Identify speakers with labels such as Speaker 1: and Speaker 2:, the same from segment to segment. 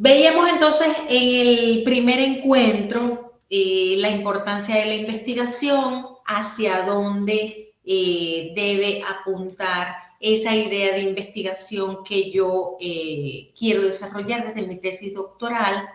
Speaker 1: Veíamos entonces en el primer encuentro la importancia de la investigación, hacia dónde debe apuntar esa idea de investigación que yo quiero desarrollar desde mi tesis doctoral.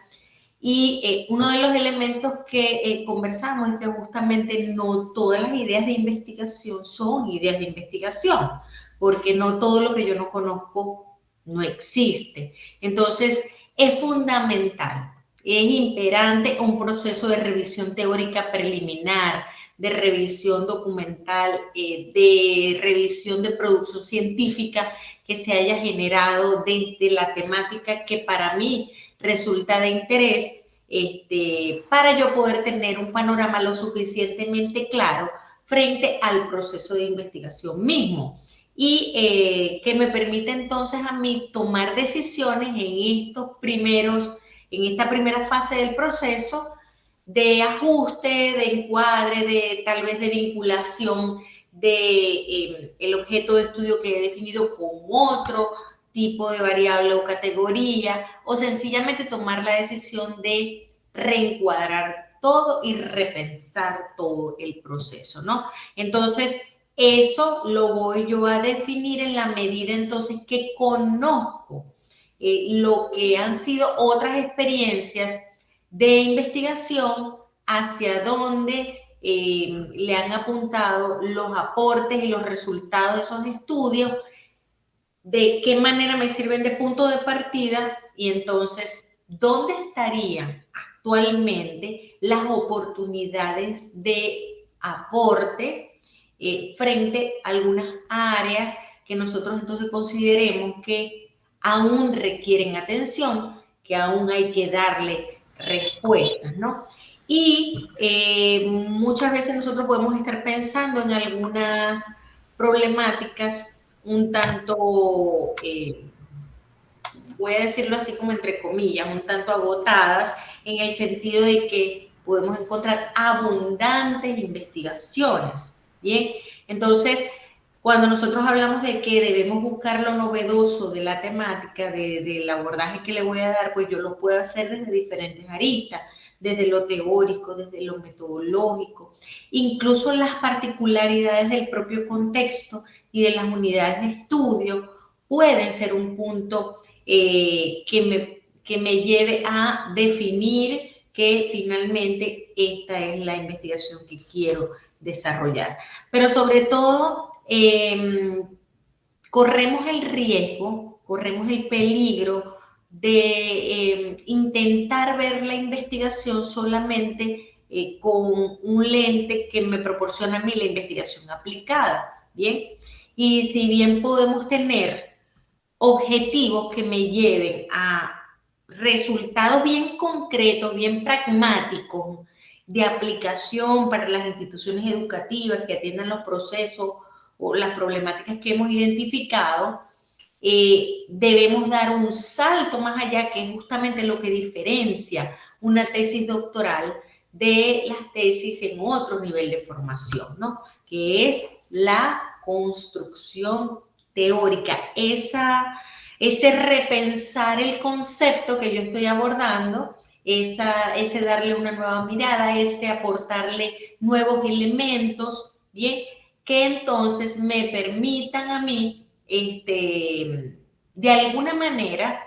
Speaker 1: Y uno de los elementos que conversamos es que justamente no todas las ideas de investigación son ideas de investigación, porque no todo lo que yo no conozco no existe. Entonces, es fundamental, es imperante un proceso de revisión teórica preliminar, de revisión documental, de revisión de producción científica que se haya generado desde la temática que para mí resulta de interés, para yo poder tener un panorama lo suficientemente claro frente al proceso de investigación mismo y que me permite entonces a mí tomar decisiones en esta primera fase del proceso de ajuste, de encuadre, de tal vez de vinculación de el objeto de estudio que he definido con otro tipo de variable o categoría, o sencillamente tomar la decisión de reencuadrar todo y repensar todo el proceso, ¿no? Entonces, eso lo voy yo a definir en la medida entonces que conozco lo que han sido otras experiencias de investigación, hacia dónde le han apuntado los aportes y los resultados de esos estudios, de qué manera me sirven de punto de partida y entonces, ¿dónde estarían actualmente las oportunidades de aporte frente a algunas áreas que nosotros entonces consideremos que aún requieren atención, que aún hay que darle respuestas, ¿no? Y muchas veces nosotros podemos estar pensando en algunas problemáticas un tanto, voy a decirlo así como entre comillas, un tanto agotadas, en el sentido de que podemos encontrar abundantes investigaciones, ¿bien? Entonces, cuando nosotros hablamos de que debemos buscar lo novedoso de la temática, del abordaje que le voy a dar, pues yo lo puedo hacer desde diferentes aristas, desde lo teórico, desde lo metodológico, incluso las particularidades del propio contexto y de las unidades de estudio pueden ser un punto que me lleve a definir que finalmente esta es la investigación que quiero desarrollar. Pero sobre todo, corremos el riesgo, corremos el peligro de intentar ver la investigación solamente con un lente que me proporciona a mí la investigación aplicada, ¿bien? Y si bien podemos tener objetivos que me lleven a resultados bien concretos, bien pragmáticos de aplicación para las instituciones educativas que atiendan los procesos o las problemáticas que hemos identificado, debemos dar un salto más allá, que es justamente lo que diferencia una tesis doctoral de las tesis en otro nivel de formación, ¿no? Que es la construcción teórica, ese repensar el concepto que yo estoy abordando, ese darle una nueva mirada, ese aportarle nuevos elementos, ¿bien? Que entonces me permitan a mí, de alguna manera,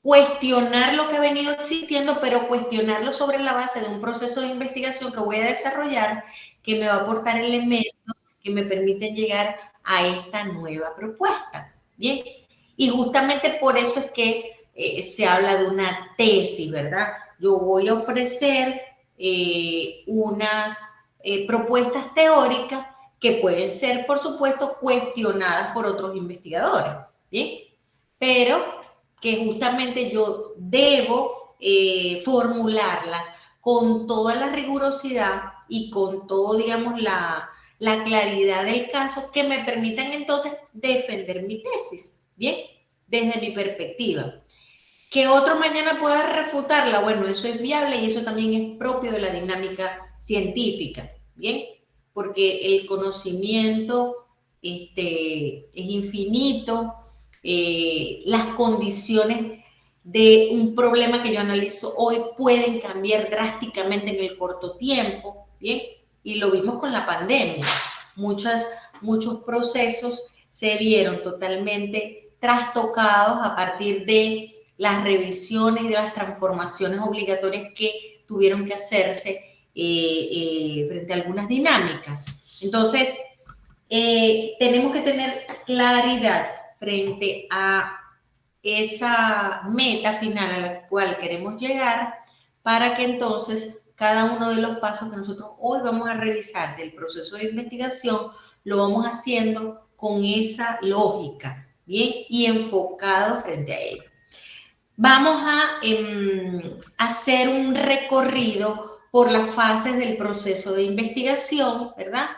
Speaker 1: cuestionar lo que ha venido existiendo, pero cuestionarlo sobre la base de un proceso de investigación que voy a desarrollar, que me va a aportar elementos que me permiten llegar a esta nueva propuesta. Bien, y justamente por eso es que se habla de una tesis, ¿verdad? Yo voy a ofrecer unas propuestas teóricas que pueden ser, por supuesto, cuestionadas por otros investigadores, ¿bien? Pero que justamente yo debo formularlas con toda la rigurosidad y con todo, digamos, la claridad del caso que me permitan entonces defender mi tesis, ¿bien? Desde mi perspectiva. Que otro mañana pueda refutarla, bueno, eso es viable y eso también es propio de la dinámica científica, ¿bien? Porque el conocimiento es infinito, las condiciones de un problema que yo analizo hoy pueden cambiar drásticamente en el corto tiempo, ¿bien? Y lo vimos con la pandemia. Muchos procesos se vieron totalmente trastocados a partir de las revisiones y de las transformaciones obligatorias que tuvieron que hacerse frente a algunas dinámicas. Entonces, tenemos que tener claridad frente a esa meta final a la cual queremos llegar, para que entonces cada uno de los pasos que nosotros hoy vamos a revisar del proceso de investigación lo vamos haciendo con esa lógica, ¿bien? Y enfocado frente a ello. Vamos a hacer un recorrido por las fases del proceso de investigación, ¿verdad?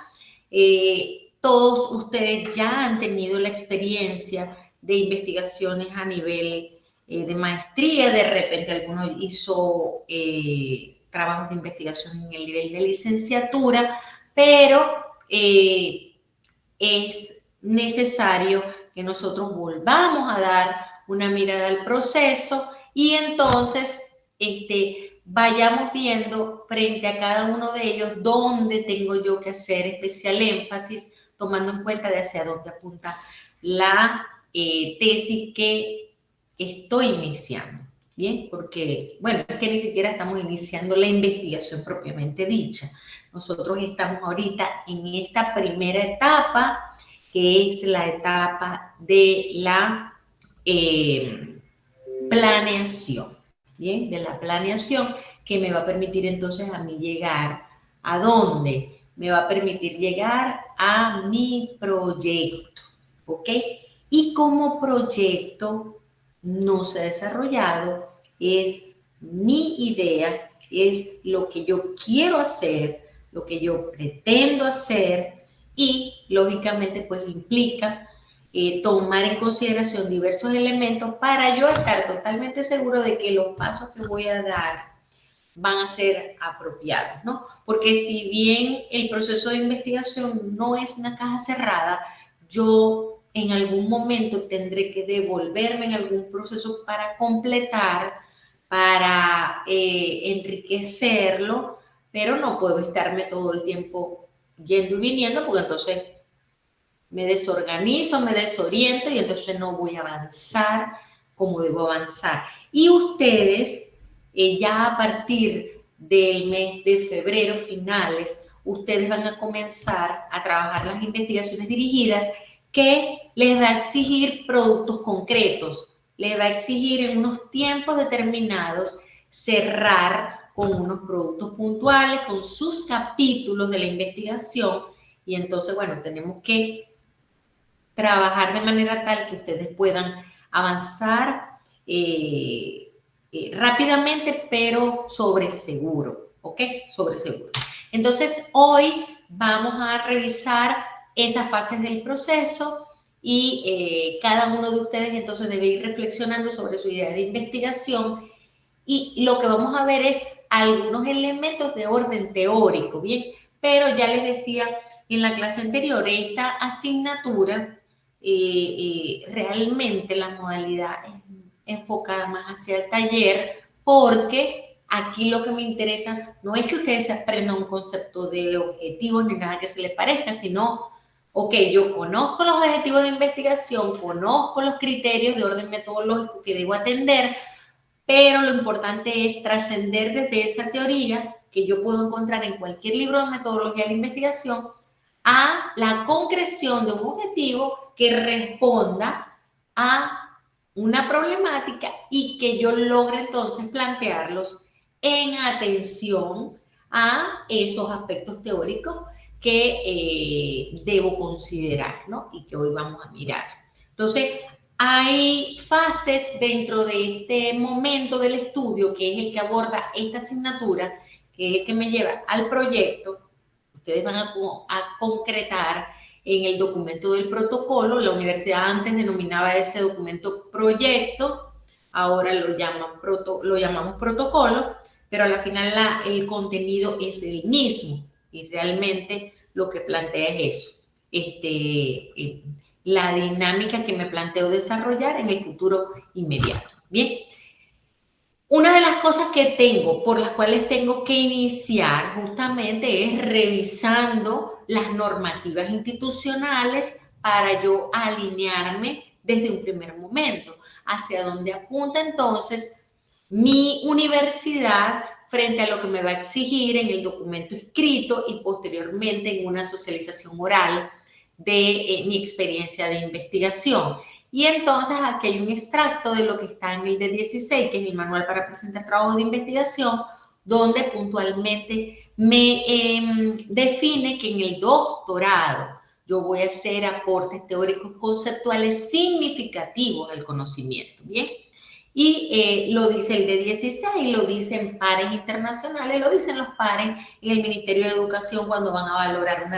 Speaker 1: Todos ustedes ya han tenido la experiencia de investigaciones a nivel de maestría, de repente alguno hizo trabajos de investigación en el nivel de licenciatura, pero es necesario que nosotros volvamos a dar una mirada al proceso y entonces vayamos viendo frente a cada uno de ellos dónde tengo yo que hacer especial énfasis, tomando en cuenta de hacia dónde apunta la tesis que estoy iniciando, ¿bien? Porque, bueno, es que ni siquiera estamos iniciando la investigación propiamente dicha. Nosotros estamos ahorita en esta primera etapa, que es la etapa de la planeación, ¿bien? De la planeación, que me va a permitir entonces a mí llegar ¿a dónde? Me va a permitir llegar a mi proyecto, ¿ok? Y como proyecto no se ha desarrollado, es mi idea, es lo que yo quiero hacer, lo que yo pretendo hacer y lógicamente pues implica tomar en consideración diversos elementos para yo estar totalmente seguro de que los pasos que voy a dar van a ser apropiados, ¿no? Porque si bien el proceso de investigación no es una caja cerrada, yo en algún momento tendré que devolverme en algún proceso para completar, para enriquecerlo, pero no puedo estarme todo el tiempo yendo y viniendo porque entonces me desorganizo, me desoriento y entonces no voy a avanzar como debo avanzar. Y ustedes, ya a partir del mes de febrero, finales, ustedes van a comenzar a trabajar las investigaciones dirigidas que les va a exigir productos concretos, les va a exigir en unos tiempos determinados cerrar con unos productos puntuales, con sus capítulos de la investigación y entonces, bueno, tenemos que trabajar de manera tal que ustedes puedan avanzar rápidamente, pero sobre seguro, ¿ok? Sobre seguro. Entonces, hoy vamos a revisar esas fases del proceso y cada uno de ustedes entonces debe ir reflexionando sobre su idea de investigación y lo que vamos a ver es algunos elementos de orden teórico, ¿bien? Pero ya les decía en la clase anterior, esta asignatura realmente la modalidad es enfocada más hacia el taller porque aquí lo que me interesa no es que ustedes aprendan un concepto de objetivos ni nada que se les parezca, sino, ok, yo conozco los objetivos de investigación, conozco los criterios de orden metodológico que debo atender, pero lo importante es trascender desde esa teoría que yo puedo encontrar en cualquier libro de metodología de la investigación a la concreción de un objetivo que responda a una problemática y que yo logre entonces plantearlos en atención a esos aspectos teóricos que debo considerar, ¿no? Y que hoy vamos a mirar. Entonces, hay fases dentro de este momento del estudio, que es el que aborda esta asignatura, que es el que me lleva al proyecto. Ustedes van a concretar en el documento del protocolo. La universidad antes denominaba ese documento proyecto, ahora lo llamamos protocolo, pero al final el contenido es el mismo y realmente lo que plantea es eso, la dinámica que me planteo desarrollar en el futuro inmediato. Bien, Una de las cosas que tengo, por las cuales tengo que iniciar justamente es revisando las normativas institucionales para yo alinearme desde un primer momento, hacia dónde apunta entonces mi universidad frente a lo que me va a exigir en el documento escrito y posteriormente en una socialización oral de mi experiencia de investigación. Y entonces aquí hay un extracto de lo que está en el D16, que es el manual para presentar trabajos de investigación, donde puntualmente me define que en el doctorado yo voy a hacer aportes teóricos conceptuales significativos al conocimiento, ¿bien? Y lo dice el D16, lo dicen pares internacionales, lo dicen los pares en el Ministerio de Educación cuando van a valorar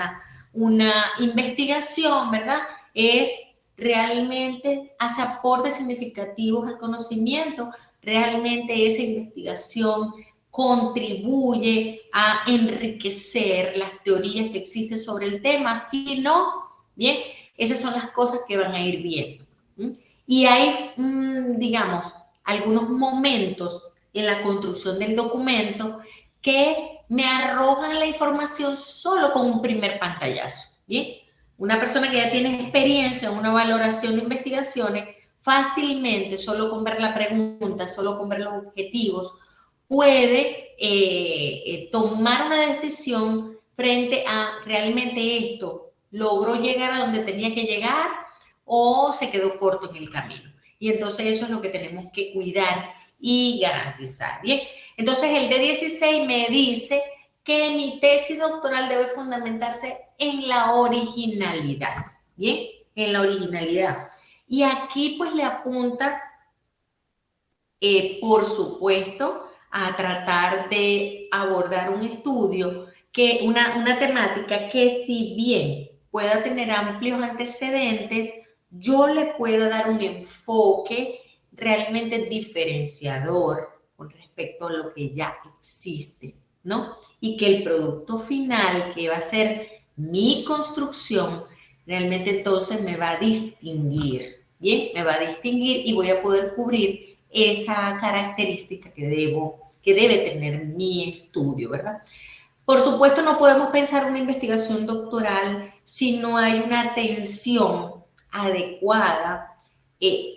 Speaker 1: una investigación, ¿verdad? Es realmente hace aportes significativos al conocimiento, realmente esa investigación contribuye a enriquecer las teorías que existen sobre el tema, si no, bien, esas son las cosas que van a ir viendo. Y hay, digamos, algunos momentos en la construcción del documento que me arrojan la información solo con un primer pantallazo, ¿bien? Una persona que ya tiene experiencia en una valoración de investigaciones, fácilmente, solo con ver la pregunta, solo con ver los objetivos, puede tomar una decisión frente a realmente esto logró llegar a donde tenía que llegar o se quedó corto en el camino. Y entonces eso es lo que tenemos que cuidar y garantizar. Bien, entonces el D16 me dice que mi tesis doctoral debe fundamentarse en la originalidad, ¿bien? En la originalidad. Y aquí pues le apunta, por supuesto, a tratar de abordar un estudio, una temática que si bien pueda tener amplios antecedentes, yo le pueda dar un enfoque realmente diferenciador con respecto a lo que ya existe, ¿no? Y que el producto final, que va a ser mi construcción, realmente entonces me va a distinguir, ¿bien? Me va a distinguir y voy a poder cubrir esa característica que debe tener mi estudio, ¿verdad? Por supuesto, no podemos pensar una investigación doctoral si no hay una atención adecuada,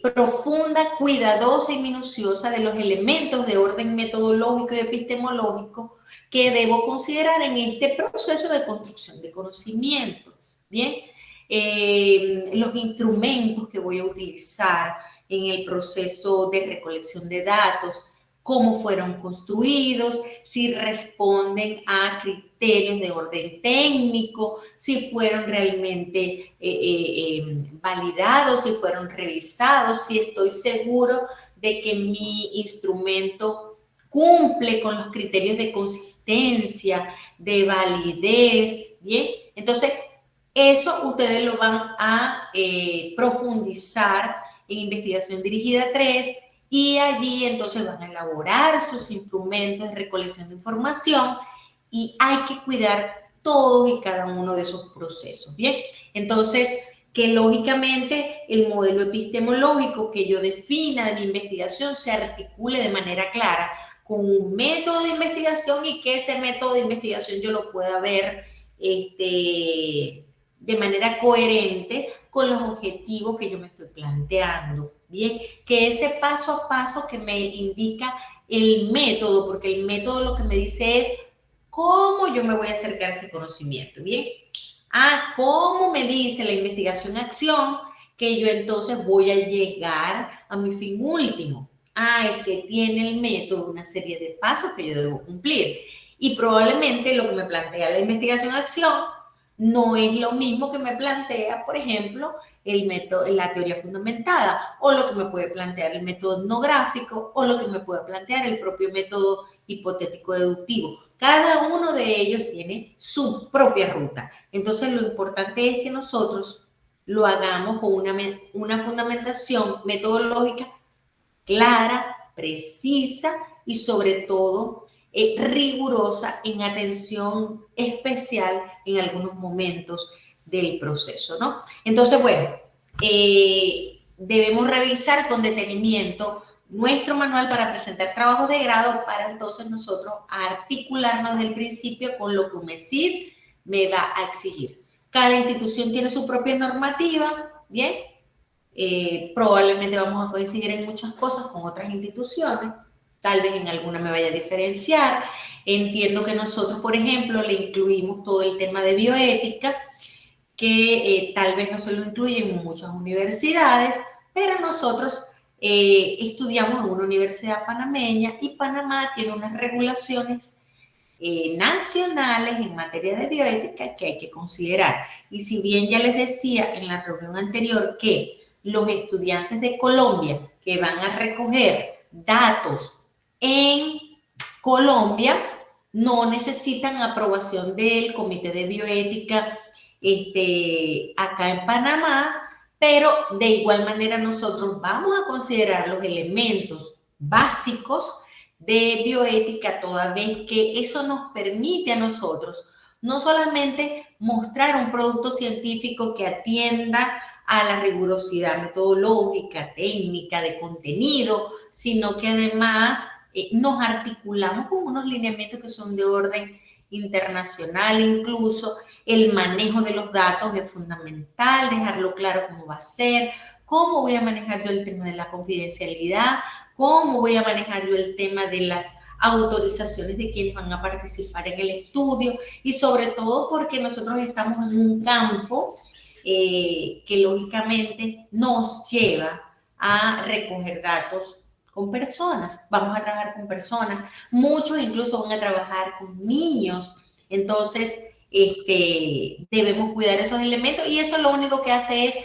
Speaker 1: profunda, cuidadosa y minuciosa de los elementos de orden metodológico y epistemológico que debo considerar en este proceso de construcción de conocimiento. Bien, los instrumentos que voy a utilizar en el proceso de recolección de datos, cómo fueron construidos, si responden a criterios de orden técnico, si fueron realmente validados, si fueron revisados, si estoy seguro de que mi instrumento cumple con los criterios de consistencia, de validez, ¿bien? Entonces, eso ustedes lo van a profundizar en investigación dirigida 3 y allí entonces van a elaborar sus instrumentos de recolección de información y hay que cuidar todos y cada uno de esos procesos, ¿bien? Entonces, que lógicamente el modelo epistemológico que yo defina de mi investigación se articule de manera clara con un método de investigación y que ese método de investigación yo lo pueda ver de manera coherente con los objetivos que yo me estoy planteando, ¿bien? Que ese paso a paso que me indica el método, porque el método lo que me dice es cómo yo me voy a acercar a ese conocimiento, ¿bien? ¿Cómo me dice la investigación-acción que yo entonces voy a llegar a mi fin último? Es que tiene el método una serie de pasos que yo debo cumplir. Y probablemente lo que me plantea la investigación-acción no es lo mismo que me plantea, por ejemplo, el método, la teoría fundamentada, o lo que me puede plantear el método etnográfico, o lo que me puede plantear el propio método hipotético deductivo. Cada uno de ellos tiene su propia ruta. Entonces, lo importante es que nosotros lo hagamos con una fundamentación metodológica clara, precisa y sobre todo rigurosa en atención especial en algunos momentos del proceso, ¿no? Entonces, bueno, debemos revisar con detenimiento nuestro manual para presentar trabajos de grado para entonces nosotros articularnos desde el principio con lo que UMESID me va a exigir. Cada institución tiene su propia normativa, ¿bien? Probablemente vamos a coincidir en muchas cosas con otras instituciones, tal vez en alguna me vaya a diferenciar. Entiendo que nosotros, por ejemplo, le incluimos todo el tema de bioética, que tal vez no se lo incluyen en muchas universidades, pero nosotros estudiamos en una universidad panameña y Panamá tiene unas regulaciones nacionales en materia de bioética que hay que considerar. Y si bien ya les decía en la reunión anterior que los estudiantes de Colombia que van a recoger datos en Colombia no necesitan aprobación del Comité de Bioética acá en Panamá, pero de igual manera nosotros vamos a considerar los elementos básicos de bioética, toda vez que eso nos permite a nosotros no solamente mostrar un producto científico que atienda a la rigurosidad metodológica, técnica, de contenido, sino que además nos articulamos con unos lineamientos que son de orden internacional. Incluso el manejo de los datos es fundamental, dejarlo claro cómo va a ser, cómo voy a manejar yo el tema de la confidencialidad, cómo voy a manejar yo el tema de las autorizaciones de quienes van a participar en el estudio, y sobre todo porque nosotros estamos en un campo que lógicamente nos lleva a recoger datos con personas. Vamos a trabajar con personas, muchos incluso van a trabajar con niños, entonces debemos cuidar esos elementos, y eso lo único que hace es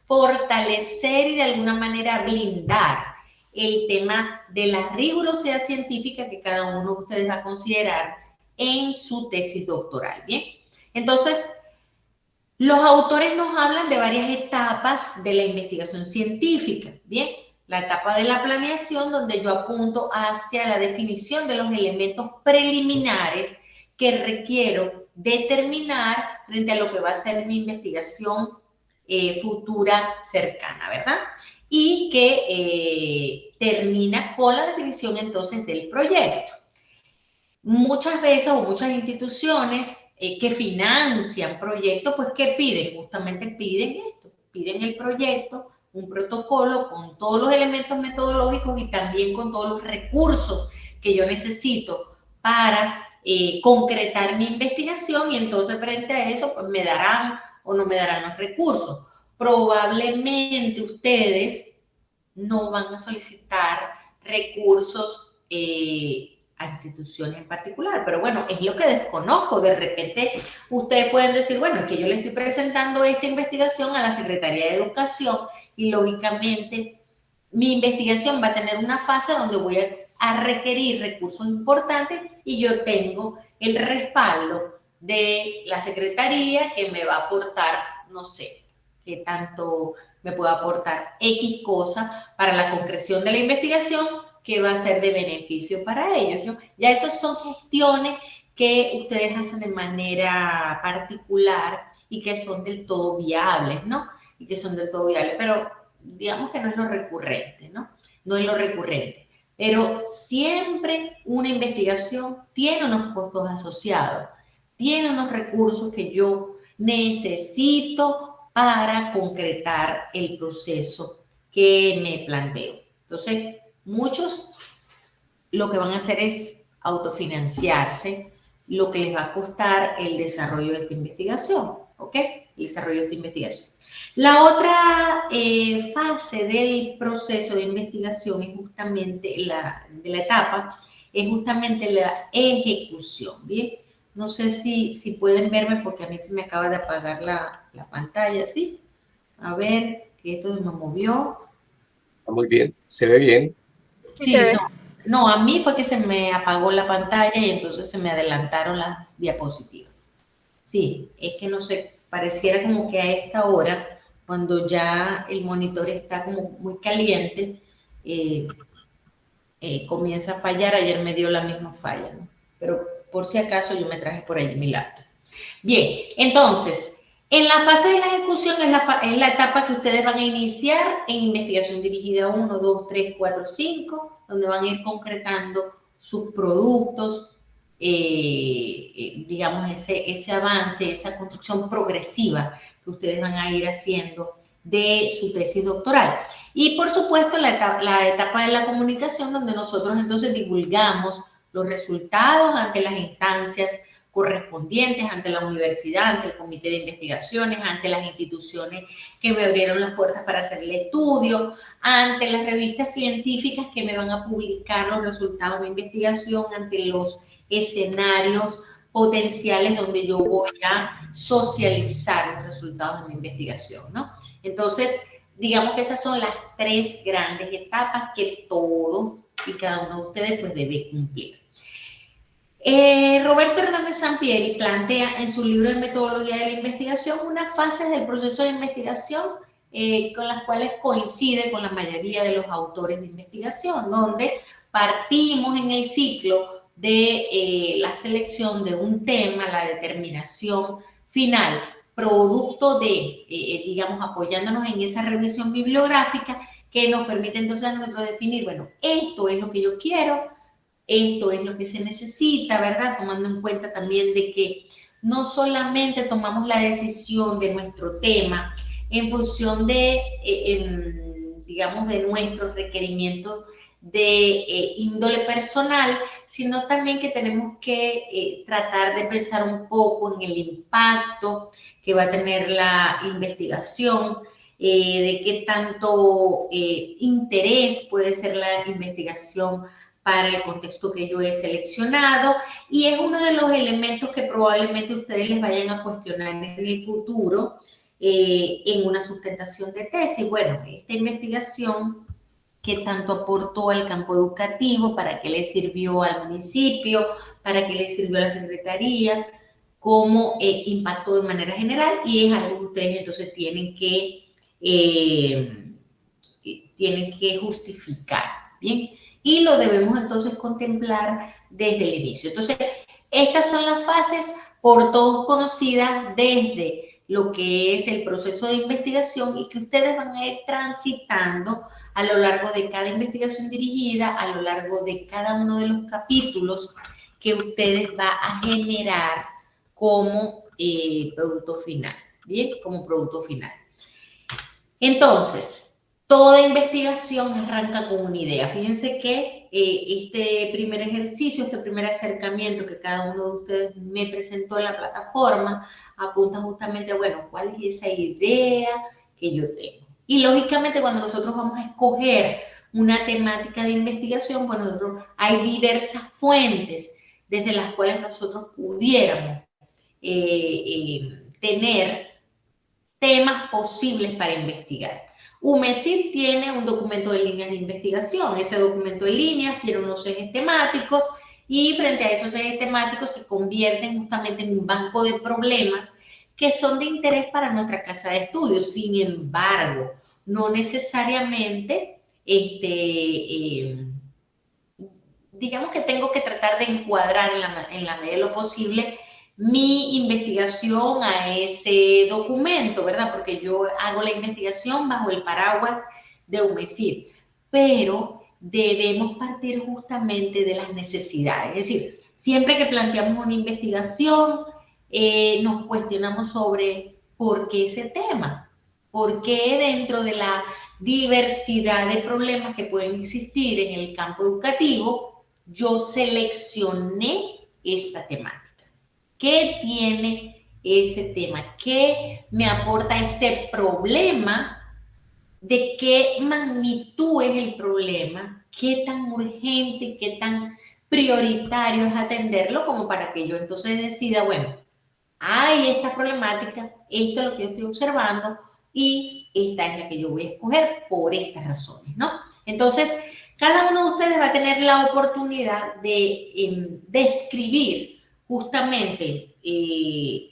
Speaker 1: fortalecer y de alguna manera blindar el tema de la rigurosidad científica que cada uno de ustedes va a considerar en su tesis doctoral. Bien, entonces los autores nos hablan de varias etapas de la investigación científica. Bien, la etapa de la planeación, donde yo apunto hacia la definición de los elementos preliminares que requiero determinar frente a lo que va a ser mi investigación futura cercana, ¿verdad? Y que termina con la definición entonces del proyecto. Muchas veces o muchas instituciones que financian proyectos, pues ¿qué piden? Justamente piden esto, piden el proyecto, un protocolo con todos los elementos metodológicos y también con todos los recursos que yo necesito para concretar mi investigación, y entonces frente a eso pues me darán o no me darán los recursos. Probablemente ustedes no van a solicitar recursos a instituciones en particular, pero bueno, es lo que desconozco. De repente ustedes pueden decir, bueno, es que yo le estoy presentando esta investigación a la Secretaría de Educación y lógicamente mi investigación va a tener una fase donde voy a requerir recursos importantes, y yo tengo el respaldo de la Secretaría que me va a aportar, no sé, qué tanto me puede aportar X cosa para la concreción de la investigación que va a ser de beneficio para ellos, ¿no? Ya esas son gestiones que ustedes hacen de manera particular y que son del todo viables, ¿no? Y que son del todo viables, pero digamos que no es lo recurrente, ¿no? No es lo recurrente. Pero siempre una investigación tiene unos costos asociados, tiene unos recursos que yo necesito para concretar el proceso que me planteo. Entonces, muchos lo que van a hacer es autofinanciarse, lo que les va a costar el desarrollo de esta investigación, ¿ok? El desarrollo de esta investigación. La otra fase del proceso de investigación es justamente de la etapa, es justamente la ejecución, ¿bien? No sé si pueden verme porque a mí se me acaba de apagar la pantalla, ¿sí? A ver, que esto me movió.
Speaker 2: Está muy bien, se ve bien.
Speaker 1: Sí, no, a mí fue que se me apagó la pantalla y entonces se me adelantaron las diapositivas. Sí, es que no sé, pareciera como que a esta hora, cuando ya el monitor está como muy caliente, comienza a fallar. Ayer me dio la misma falla, ¿no? Pero por si acaso yo me traje por ahí mi laptop. Bien, entonces, En la fase de la ejecución es la etapa que ustedes van a iniciar en investigación dirigida 1, 2, 3, 4, 5, donde van a ir concretando sus productos, digamos, ese avance, esa construcción progresiva que ustedes van a ir haciendo de su tesis doctoral. Y por supuesto la etapa de la comunicación, donde nosotros entonces divulgamos los resultados ante las instancias correspondientes, ante la universidad, ante el comité de investigaciones, ante las instituciones que me abrieron las puertas para hacer el estudio, ante las revistas científicas que me van a publicar los resultados de investigación, ante los escenarios potenciales donde yo voy a socializar los resultados de mi investigación, ¿no? Entonces, digamos que esas son las 3 grandes etapas que todos y cada uno de ustedes pues debe cumplir. Roberto Hernández Sampieri plantea en su libro de metodología de la investigación unas fases del proceso de investigación con las cuales coincide con la mayoría de los autores de investigación, donde partimos en el ciclo de la selección de un tema, la determinación final, producto de, digamos, apoyándonos en esa revisión bibliográfica que nos permite entonces a nosotros definir, bueno, esto es lo que yo quiero, esto es lo que se necesita, ¿verdad? Tomando en cuenta también de que no solamente tomamos la decisión de nuestro tema en función de, digamos, de nuestros requerimientos de índole personal, sino también que tenemos que tratar de pensar un poco en el impacto que va a tener la investigación, de qué tanto interés puede ser la investigación para el contexto que yo he seleccionado, y es uno de los elementos que probablemente ustedes les vayan a cuestionar en el futuro en una sustentación de tesis. Bueno, esta investigación, ¿qué tanto aportó al campo educativo? ¿Para qué le sirvió al municipio? ¿Para qué le sirvió a la secretaría? ¿Cómo impactó de manera general? Y es algo que ustedes entonces tienen que justificar, ¿bien? Y lo debemos entonces contemplar desde el inicio. Entonces, estas son las fases por todos conocidas desde lo que es el proceso de investigación y que ustedes van a ir transitando a lo largo de cada investigación dirigida, a lo largo de cada uno de los capítulos que ustedes va a generar como producto final, ¿bien? Como producto final. Entonces, toda investigación arranca con una idea. Fíjense que este primer ejercicio, este primer acercamiento que cada uno de ustedes me presentó en la plataforma, apunta justamente a, bueno, ¿cuál es esa idea que yo tengo? Y lógicamente cuando nosotros vamos a escoger una temática de investigación, bueno, hay diversas fuentes desde las cuales nosotros pudiéramos tener temas posibles para investigar. UMESID tiene un documento de líneas de investigación. Ese documento de líneas tiene unos ejes temáticos y frente a esos ejes temáticos se convierten justamente en un banco de problemas que son de interés para nuestra casa de estudios. Sin embargo, no necesariamente, digamos que tengo que tratar de encuadrar en la medida de lo posible mi investigación a ese documento, ¿verdad? Porque yo hago la investigación bajo el paraguas de UMESID, pero debemos partir justamente de las necesidades. Es decir, siempre que planteamos una investigación, nos cuestionamos sobre por qué ese tema, por qué dentro de la diversidad de problemas que pueden existir en el campo educativo, yo seleccioné esa temática. ¿Qué tiene ese tema? ¿Qué me aporta ese problema? ¿De qué magnitud es el problema? ¿Qué tan urgente, qué tan prioritario es atenderlo como para que yo entonces decida, bueno, hay esta problemática, esto es lo que yo estoy observando y esta es la que yo voy a escoger por estas razones, ¿no? Entonces, cada uno de ustedes va a tener la oportunidad de describir justamente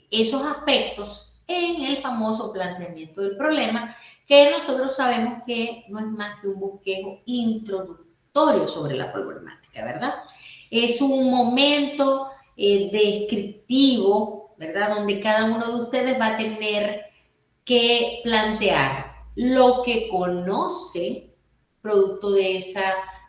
Speaker 1: esos aspectos en el famoso planteamiento del problema, que nosotros sabemos que no es más que un bosquejo introductorio sobre la problemática, ¿verdad? Es un momento descriptivo ¿verdad? Donde cada uno de ustedes va a tener que plantear lo que conoce producto de ese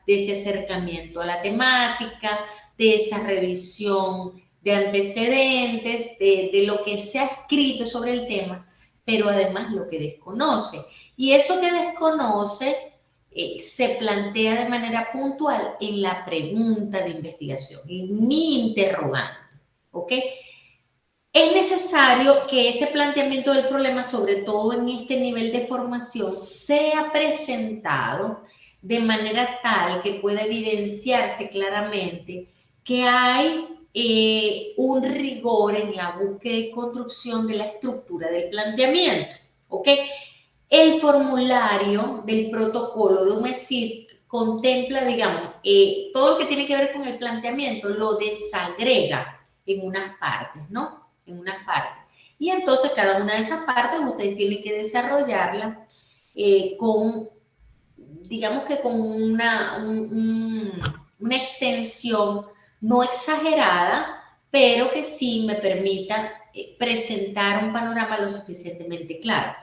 Speaker 1: acercamiento a la temática, de esa revisión de antecedentes, de lo que se ha escrito sobre el tema, pero además lo que desconoce. Y eso que desconoce se plantea de manera puntual en la pregunta de investigación, en mi interrogante, ¿ok? Es necesario que ese planteamiento del problema, sobre todo en este nivel de formación, sea presentado de manera tal que pueda evidenciarse claramente que hay un rigor en la búsqueda y construcción de la estructura del planteamiento, ¿ok? El formulario del protocolo de UMESID contempla, digamos, todo lo que tiene que ver con el planteamiento, lo desagrega en unas partes, ¿no? En unas partes. Y entonces cada una de esas partes ustedes tienen que desarrollarla con, digamos que con una extensión no exagerada, pero que sí me permita presentar un panorama lo suficientemente claro.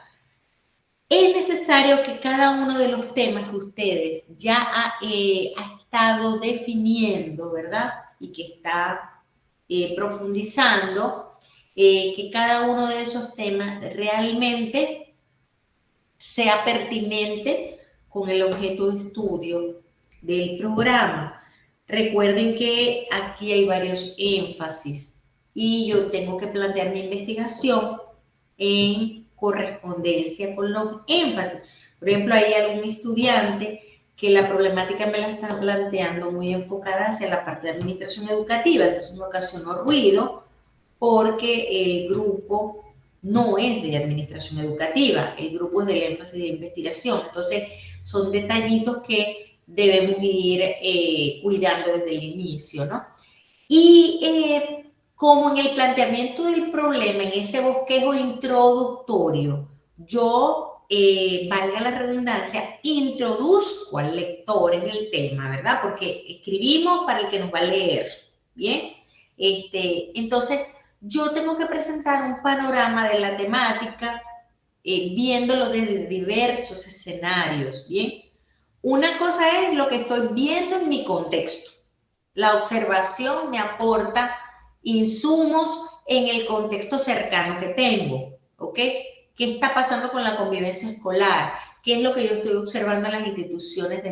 Speaker 1: Es necesario que cada uno de los temas que ustedes ya ha estado definiendo, ¿verdad? Y que está profundizando, que cada uno de esos temas realmente sea pertinente con el objeto de estudio del programa. Recuerden que aquí hay varios énfasis y yo tengo que plantear mi investigación en correspondencia con los énfasis. Por ejemplo, hay algún estudiante que la problemática me la está planteando muy enfocada hacia la parte de administración educativa, entonces me ocasionó ruido porque el grupo no es de administración educativa, el grupo es del énfasis de investigación. Entonces, son detallitos que debemos ir cuidando desde el inicio, ¿no? Y como en el planteamiento del problema, en ese bosquejo introductorio, yo, valga la redundancia, introduzco al lector en el tema, ¿verdad? Porque escribimos para el que nos va a leer, ¿bien? Entonces, yo tengo que presentar un panorama de la temática, viéndolo desde diversos escenarios, ¿bien? Una cosa es lo que estoy viendo en mi contexto. La observación me aporta insumos en el contexto cercano que tengo, ¿ok? ¿Qué está pasando con la convivencia escolar? ¿Qué es lo que yo estoy observando en las instituciones de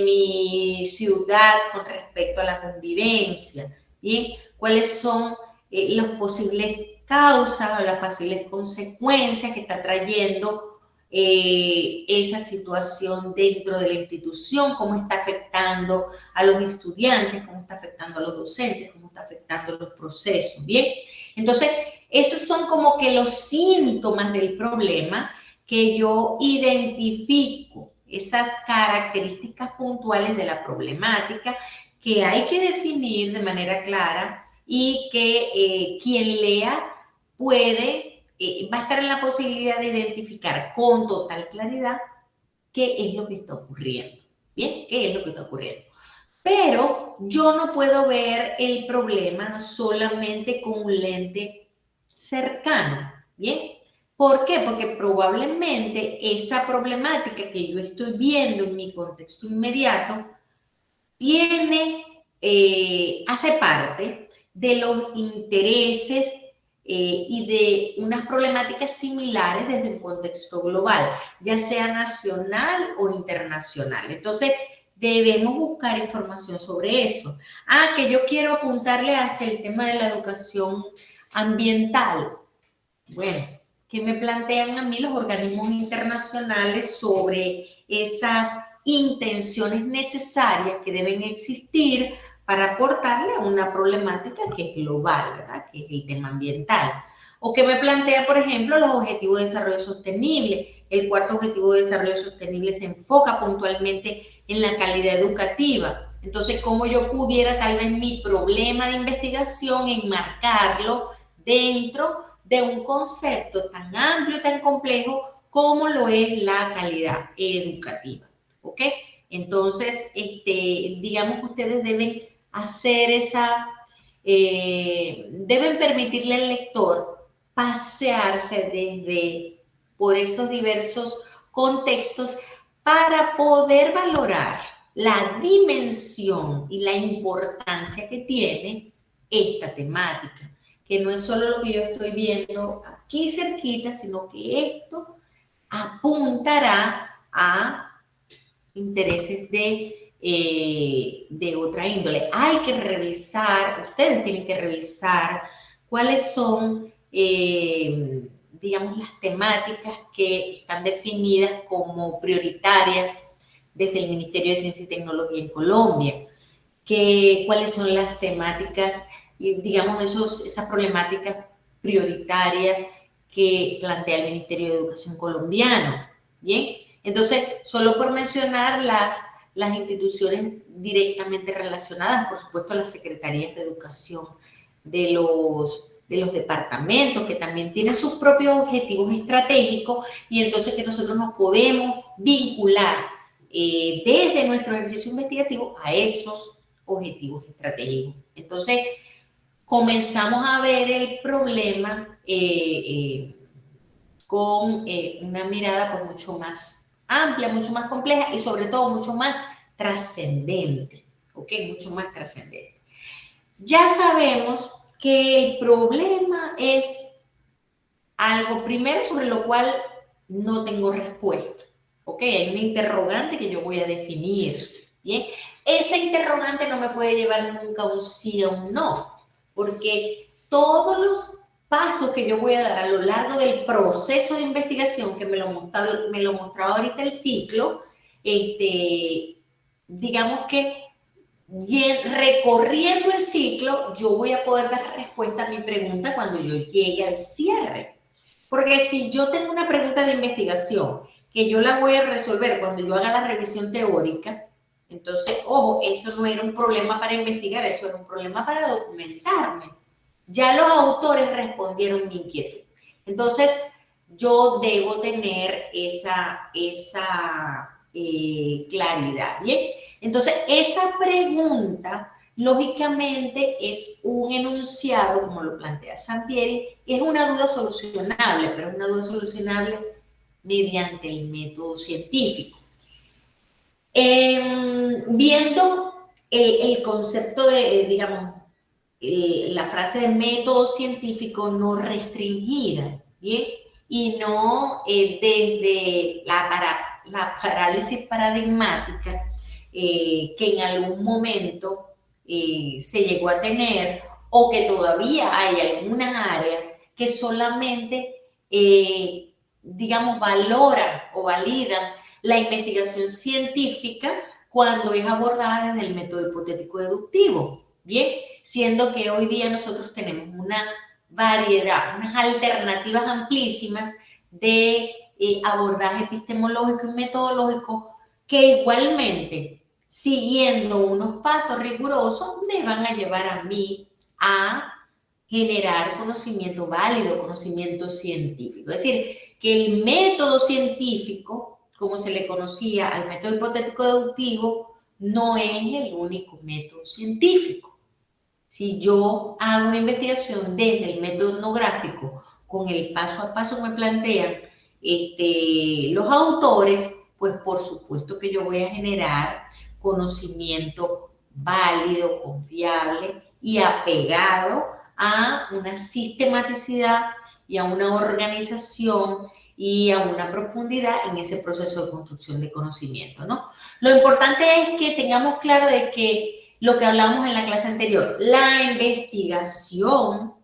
Speaker 1: mi ciudad con respecto a la convivencia? ¿Bien? ¿Cuáles son las posibles causas o las posibles consecuencias que está trayendo esa situación dentro de la institución? ¿Cómo está afectando a los estudiantes? ¿Cómo está afectando a los docentes? ¿Cómo está afectando a los procesos? Bien, entonces esos son como que los síntomas del problema que yo identifico, esas características puntuales de la problemática que hay que definir de manera clara y que quien lea puede, va a estar en la posibilidad de identificar con total claridad qué es lo que está ocurriendo. Bien, qué es lo que está ocurriendo. Pero yo no puedo ver el problema solamente con un lente cercano. Bien, ¿por qué? Porque probablemente esa problemática que yo estoy viendo en mi contexto inmediato hace parte de los intereses y de unas problemáticas similares desde un contexto global, ya sea nacional o internacional. Entonces, debemos buscar información sobre eso. Que yo quiero apuntarle hacia el tema de la educación ambiental. Bueno, ¿qué me plantean a mí los organismos internacionales sobre esas intenciones necesarias que deben existir para aportarle a una problemática que es global, ¿verdad? Que es el tema ambiental? O que me plantea, por ejemplo, los objetivos de desarrollo sostenible. El cuarto objetivo de desarrollo sostenible se enfoca puntualmente en la calidad educativa. Entonces, ¿cómo yo pudiera tal vez mi problema de investigación enmarcarlo dentro de un concepto tan amplio y tan complejo como lo es la calidad educativa? ¿Ok? Entonces, digamos que ustedes deben hacer deben permitirle al lector pasearse por esos diversos contextos para poder valorar la dimensión y la importancia que tiene esta temática, que no es solo lo que yo estoy viendo aquí cerquita, sino que esto apuntará a intereses de otra índole. Hay que revisar, ustedes tienen que revisar cuáles son, digamos, las temáticas que están definidas como prioritarias desde el Ministerio de Ciencia y Tecnología en Colombia, cuáles son las temáticas, digamos, esas problemáticas prioritarias que plantea el Ministerio de Educación colombiano. Bien, entonces, solo por mencionar las instituciones directamente relacionadas, por supuesto, las secretarías de educación de los departamentos, que también tienen sus propios objetivos estratégicos, y entonces que nosotros nos podemos vincular desde nuestro ejercicio investigativo a esos objetivos estratégicos. Entonces, comenzamos a ver el problema con una mirada pues mucho más amplia, mucho más compleja y sobre todo mucho más trascendente, ¿ok? Mucho más trascendente. Ya sabemos que el problema es algo primero sobre lo cual no tengo respuesta, ¿ok? Hay una interrogante que yo voy a definir, ¿bien? Esa interrogante no me puede llevar nunca a un sí o un no, porque todos los pasos que yo voy a dar a lo largo del proceso de investigación, que me lo mostraba ahorita el ciclo, digamos que recorriendo el ciclo, yo voy a poder dar respuesta a mi pregunta cuando yo llegue al cierre. Porque si yo tengo una pregunta de investigación que yo la voy a resolver cuando yo haga la revisión teórica, entonces, ojo, eso no era un problema para investigar, eso era un problema para documentarme. Ya los autores respondieron mi inquietud. Entonces, yo debo tener esa claridad, ¿bien? Entonces, esa pregunta, lógicamente, es un enunciado, como lo plantea Sampieri, es una duda solucionable, pero es una duda solucionable mediante el método científico. Viendo el concepto de, digamos, la frase de método científico no restringida, ¿bien? Y no desde la parálisis paradigmática que en algún momento se llegó a tener, o que todavía hay algunas áreas que solamente, digamos, valoran o validan la investigación científica cuando es abordada desde el método hipotético deductivo, ¿bien? Siendo que hoy día nosotros tenemos una variedad, unas alternativas amplísimas de abordaje epistemológico y metodológico que igualmente, siguiendo unos pasos rigurosos, me van a llevar a mí a generar conocimiento válido, conocimiento científico. Es decir, que el método científico, como se le conocía al método hipotético deductivo, no es el único método científico. Si yo hago una investigación desde el método etnográfico, con el paso a paso que me plantean los autores, pues por supuesto que yo voy a generar conocimiento válido, confiable y apegado a una sistematicidad y a una organización y a una profundidad en ese proceso de construcción de conocimiento, ¿no? Lo importante es que tengamos claro de que lo que hablamos en la clase anterior, la investigación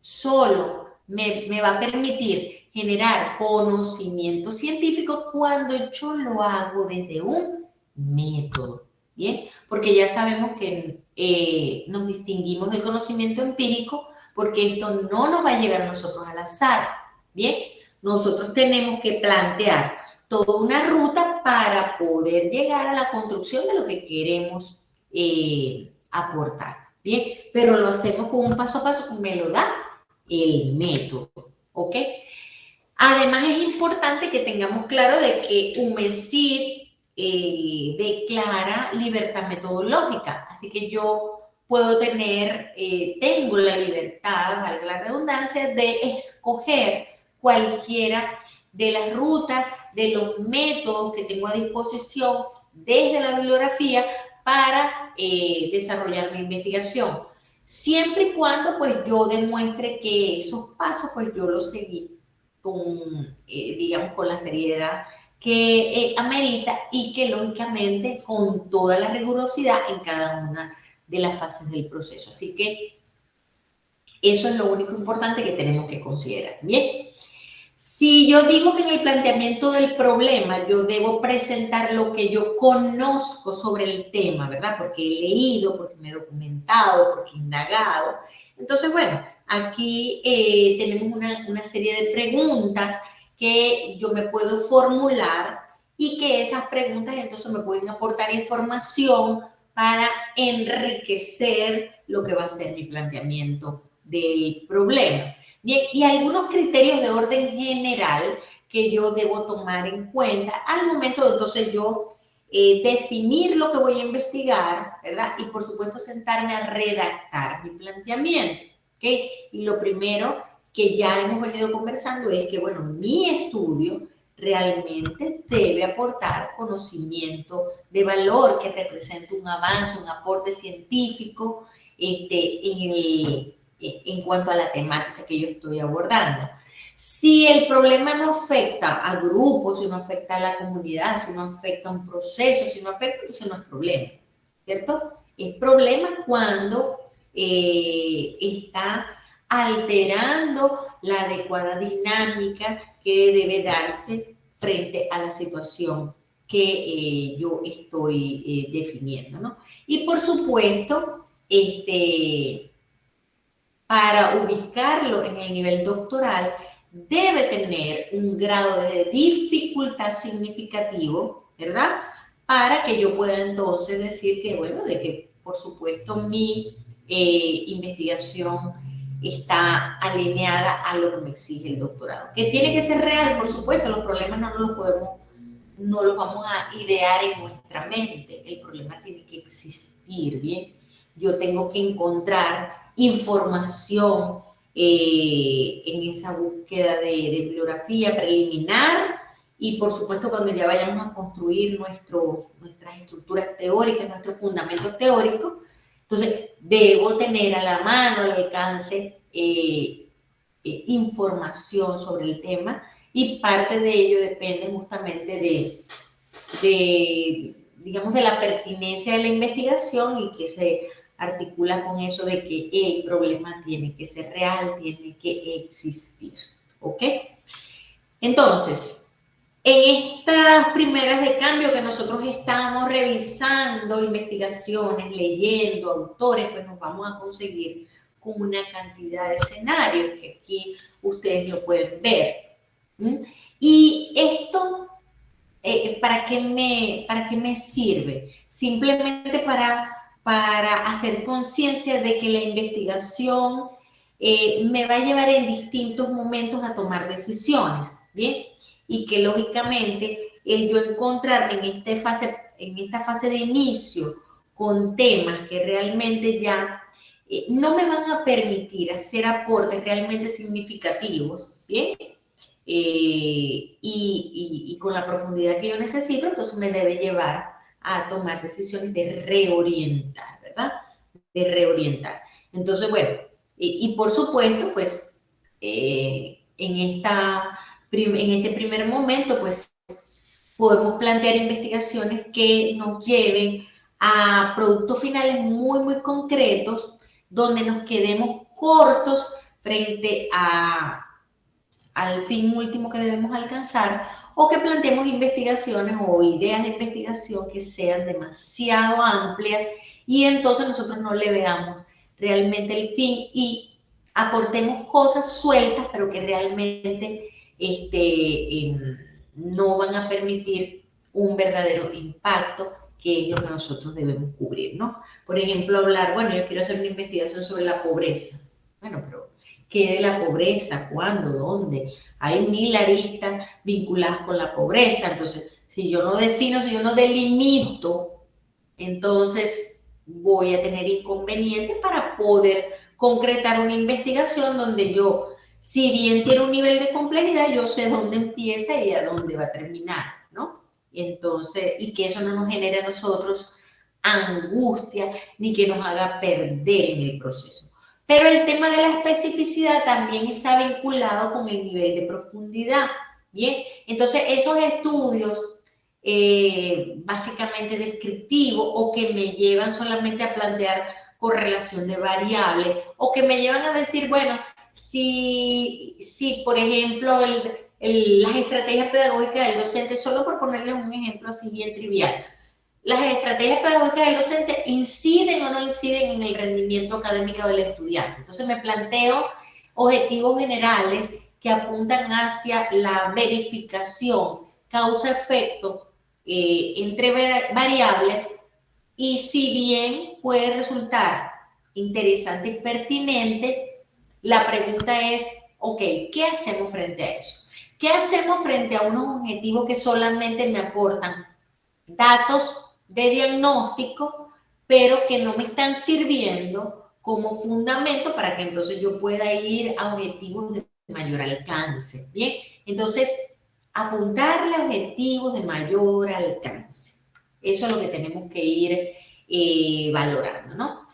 Speaker 1: solo me va a permitir generar conocimiento científico cuando yo lo hago desde un método, ¿bien? Porque ya sabemos que nos distinguimos del conocimiento empírico porque esto no nos va a llegar a nosotros al azar, ¿bien? Nosotros tenemos que plantear toda una ruta para poder llegar a la construcción de lo que queremos aportar, ¿bien? Pero lo hacemos con un paso a paso que me lo da el método, ¿ok? Además es importante que tengamos claro de que UMECID de clara libertad metodológica. Así que yo puedo tener, tengo la libertad, valga la redundancia, de escoger cualquiera de las rutas, de los métodos que tengo a disposición desde la bibliografía para desarrollar mi investigación. Siempre y cuando pues yo demuestre que esos pasos pues yo los seguí con, digamos, con la seriedad que amerita y que lógicamente con toda la rigurosidad en cada una de las fases del proceso. Así que eso es lo único importante que tenemos que considerar. Bien, si yo digo que en el planteamiento del problema yo debo presentar lo que yo conozco sobre el tema, ¿verdad? Porque he leído, porque me he documentado, porque he indagado. Entonces, bueno, aquí tenemos una serie de preguntas que yo me puedo formular y que esas preguntas entonces me pueden aportar información para enriquecer lo que va a ser mi planteamiento del problema. Bien, y algunos criterios de orden general que yo debo tomar en cuenta al momento de entonces yo definir lo que voy a investigar, ¿verdad? Y por supuesto sentarme a redactar mi planteamiento, ¿ok? Y lo primero que ya hemos venido conversando es que, bueno, mi estudio realmente debe aportar conocimiento de valor que represente un avance, un aporte científico en cuanto a la temática que yo estoy abordando. Si el problema no afecta a grupos, si no afecta a la comunidad, si no afecta a un proceso, si no afecta, entonces no es problema, ¿cierto? Es problema cuando está alterando la adecuada dinámica que debe darse frente a la situación que yo estoy definiendo, ¿no? Y por supuesto, para ubicarlo en el nivel doctoral, debe tener un grado de dificultad significativo, ¿verdad? Para que yo pueda entonces decir que, bueno, de que por supuesto mi investigación está alineada a lo que me exige el doctorado. Que tiene que ser real, por supuesto, los problemas no los vamos a idear en nuestra mente, el problema tiene que existir, ¿bien? Yo tengo que encontrar información en esa búsqueda de bibliografía preliminar y por supuesto cuando ya vayamos a construir nuestras estructuras teóricas, nuestros fundamentos teóricos, entonces debo tener a la mano, al alcance, información sobre el tema y parte de ello depende justamente digamos, de la pertinencia de la investigación y que se articula con eso de que el problema tiene que ser real, tiene que existir, ¿ok? Entonces, en estas primeras de cambio que nosotros estamos revisando investigaciones, leyendo autores, pues nos vamos a conseguir con una cantidad de escenarios que aquí ustedes lo pueden ver. Y esto, ¿para qué me sirve? Simplemente para hacer conciencia de que la investigación me va a llevar en distintos momentos a tomar decisiones, ¿bien? Y que lógicamente el yo encontrarme en esta fase de inicio con temas que realmente ya no me van a permitir hacer aportes realmente significativos, ¿bien? Y con la profundidad que yo necesito, entonces me debe llevar a tomar decisiones de reorientar, ¿verdad? De reorientar. Entonces, bueno, y por supuesto, pues, en este primer momento, pues, podemos plantear investigaciones que nos lleven a productos finales muy, muy concretos, donde nos quedemos cortos frente al fin último que debemos alcanzar, o que planteemos investigaciones o ideas de investigación que sean demasiado amplias y entonces nosotros no le veamos realmente el fin y aportemos cosas sueltas, pero que realmente no van a permitir un verdadero impacto, que es lo que nosotros debemos cubrir, ¿no? Por ejemplo, hablar, bueno, yo quiero hacer una investigación sobre la pobreza. Bueno, pero ¿qué de la pobreza? ¿Cuándo? ¿Dónde? Hay 1000 aristas vinculadas con la pobreza. Entonces, Si yo no defino, si yo no delimito, entonces voy a tener inconvenientes para poder concretar una investigación donde yo, si bien tiene un nivel de complejidad, yo sé dónde empieza y a dónde va a terminar, ¿no? Entonces, y que eso no nos genere a nosotros angustia ni que nos haga perder en el proceso. Pero el tema de la especificidad también está vinculado con el nivel de profundidad. Bien, entonces esos estudios básicamente descriptivos o que me llevan solamente a plantear correlación de variables o que me llevan a decir, bueno, si por ejemplo, las estrategias pedagógicas del docente, solo por ponerles un ejemplo así bien trivial, las estrategias pedagógicas del docente inciden o no inciden en el rendimiento académico del estudiante. Entonces me planteo objetivos generales que apuntan hacia la verificación causa-efecto entre variables, y si bien puede resultar interesante y pertinente, la pregunta es, ok, ¿qué hacemos frente a eso? ¿Qué hacemos frente a unos objetivos que solamente me aportan datos de diagnóstico, pero que no me están sirviendo como fundamento para que entonces yo pueda ir a objetivos de mayor alcance? Bien, entonces apuntarle a objetivos de mayor alcance. Eso es lo que tenemos que ir valorando, ¿no?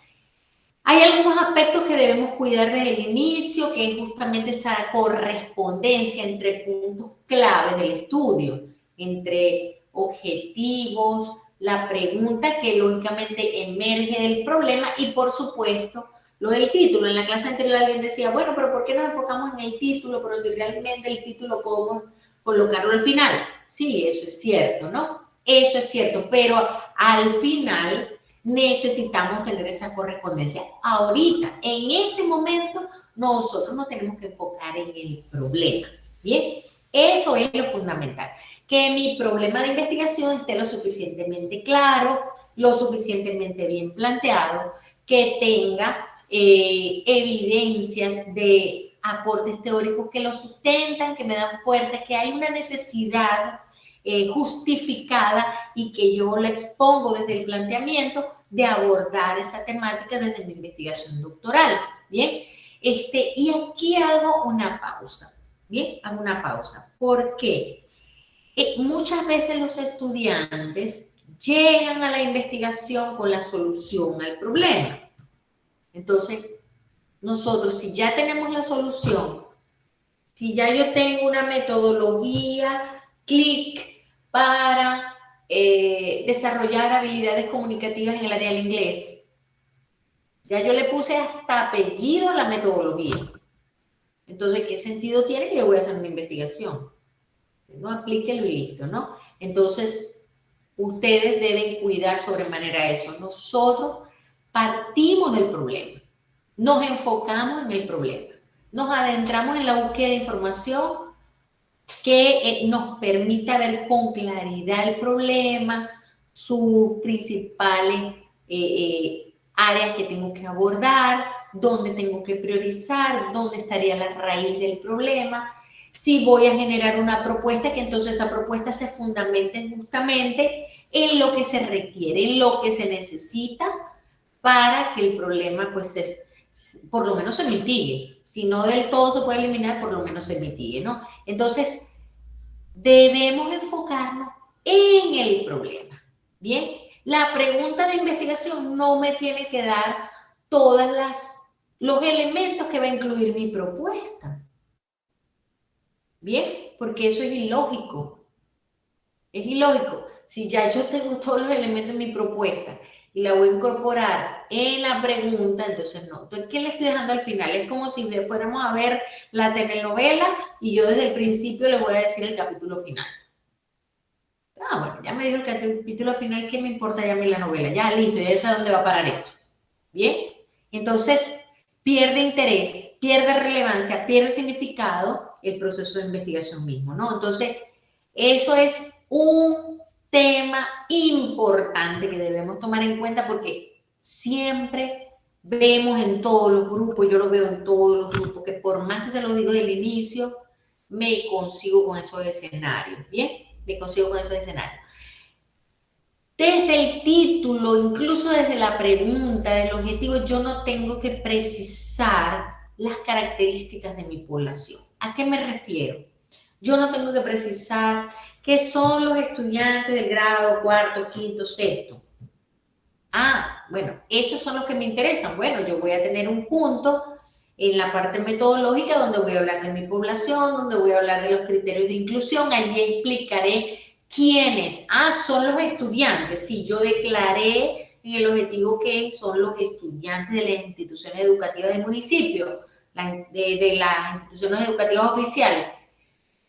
Speaker 1: Hay algunos aspectos que debemos cuidar desde el inicio, que es justamente esa correspondencia entre puntos claves del estudio, entre objetivos, la pregunta que lógicamente emerge del problema y, por supuesto, lo del título. En la clase anterior alguien decía, bueno, pero ¿por qué nos enfocamos en el título? Pero si realmente el título podemos colocarlo al final. Sí, eso es cierto, ¿no? Eso es cierto, pero al final necesitamos tener esa correspondencia. Ahorita, en este momento, nosotros nos tenemos que enfocar en el problema. Bien, eso es lo fundamental. Que mi problema de investigación esté lo suficientemente claro, lo suficientemente bien planteado, que tenga evidencias de aportes teóricos que lo sustentan, que me dan fuerza, que hay una necesidad justificada y que yo la expongo desde el planteamiento de abordar esa temática desde mi investigación doctoral. Bien, y aquí hago una pausa. Bien, hago una pausa. ¿Por qué? Muchas veces los estudiantes llegan a la investigación con la solución al problema. Entonces, nosotros, si ya tenemos la solución, si ya yo tengo una metodología, clic, para desarrollar habilidades comunicativas en el área del inglés, ya yo le puse hasta apellido a la metodología. Entonces, ¿qué sentido tiene que yo voy a hacer una investigación? No, aplíquelo y listo, ¿no? Entonces, ustedes deben cuidar sobremanera eso. Nosotros partimos del problema, nos enfocamos en el problema, nos adentramos en la búsqueda de información que nos permita ver con claridad el problema, sus principales áreas que tengo que abordar, dónde tengo que priorizar, dónde estaría la raíz del problema. Si voy a generar una propuesta, que entonces esa propuesta se fundamente justamente en lo que se requiere, en lo que se necesita para que el problema pues por lo menos se mitigue. Si no del todo se puede eliminar, por lo menos se mitigue, ¿no? Entonces, debemos enfocarnos en el problema. Bien, la pregunta de investigación no me tiene que dar todos los elementos que va a incluir mi propuesta. Bien, porque eso es ilógico. Es ilógico. Si ya yo tengo todos los elementos en mi propuesta y la voy a incorporar en la pregunta, entonces no. Entonces, ¿qué le estoy dejando al final? Es como si fuéramos a ver la telenovela y yo desde el principio le voy a decir el capítulo final. Bueno, ya me dijo el capítulo final, ¿qué me importa ya a mí la novela? Ya, listo, ya sé a dónde va a parar esto. Bien, entonces pierde interés, pierde relevancia, pierde significado el proceso de investigación mismo, ¿no? Entonces, eso es un tema importante que debemos tomar en cuenta porque siempre vemos en todos los grupos, yo lo veo en todos los grupos, que por más que se lo digo del inicio, me consigo con esos escenarios, ¿bien? me consigo con esos escenarios. Desde el título, incluso desde la pregunta del objetivo, yo no tengo que precisar las características de mi población. ¿A qué me refiero? Yo no tengo que precisar qué son los estudiantes del grado cuarto, quinto, sexto. Ah, bueno, esos son los que me interesan. Bueno, yo voy a tener un punto en la parte metodológica donde voy a hablar de mi población, donde voy a hablar de los criterios de inclusión. Allí explicaré quiénes. Ah, son los estudiantes. Sí, yo declaré en el objetivo que son los estudiantes de las instituciones educativas del municipio, de las instituciones educativas oficiales.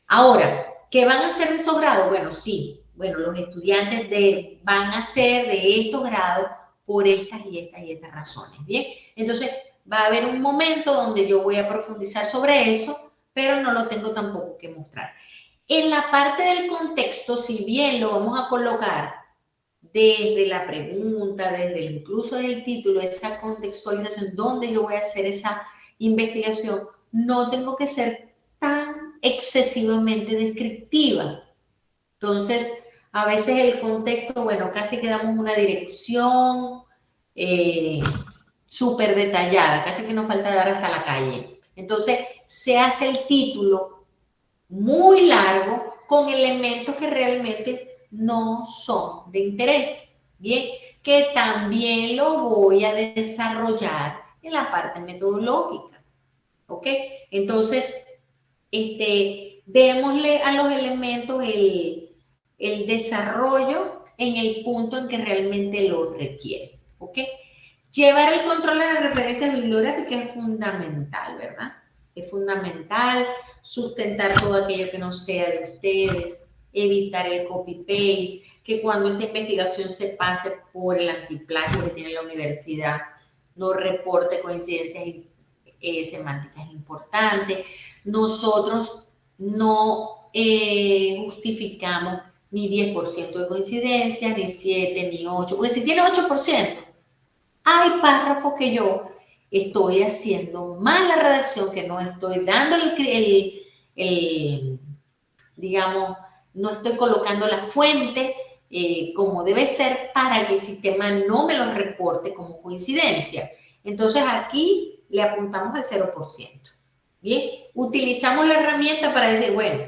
Speaker 1: Ahora, ¿qué van a hacer de esos grados? Bueno, sí, bueno, los estudiantes van a ser de estos grados por estas y estas razones, ¿bien? Entonces, va a haber un momento donde yo voy a profundizar sobre eso, pero no lo tengo tampoco que mostrar. En la parte del contexto, si bien lo vamos a colocar desde la pregunta, desde incluso del título, esa contextualización, donde yo voy a hacer esa investigación, no tengo que ser tan excesivamente descriptiva. Entonces, a veces el contexto, bueno, casi que damos una dirección súper detallada, casi que nos falta dar hasta la calle. Entonces, se hace el título muy largo con elementos que realmente no son de interés, ¿bien? Que también lo voy a desarrollar en la parte metodológica, ¿ok? Entonces, démosle a los elementos el desarrollo en el punto en que realmente lo requiere, ¿ok? Llevar el control de las referencias bibliográficas es fundamental, ¿verdad? Es fundamental sustentar todo aquello que no sea de ustedes, evitar el copy-paste, que cuando esta investigación se pase por el antiplagio que tiene la universidad, no reporte coincidencias semánticas importantes. Nosotros no justificamos ni 10% de coincidencias, ni 7, ni 8, porque si tiene 8%, hay párrafos que yo estoy haciendo mal la redacción, que no estoy dando digamos, no estoy colocando la fuente como debe ser para que el sistema no me lo reporte como coincidencia. Entonces aquí le apuntamos al 0%. Bien, utilizamos la herramienta para decir, bueno,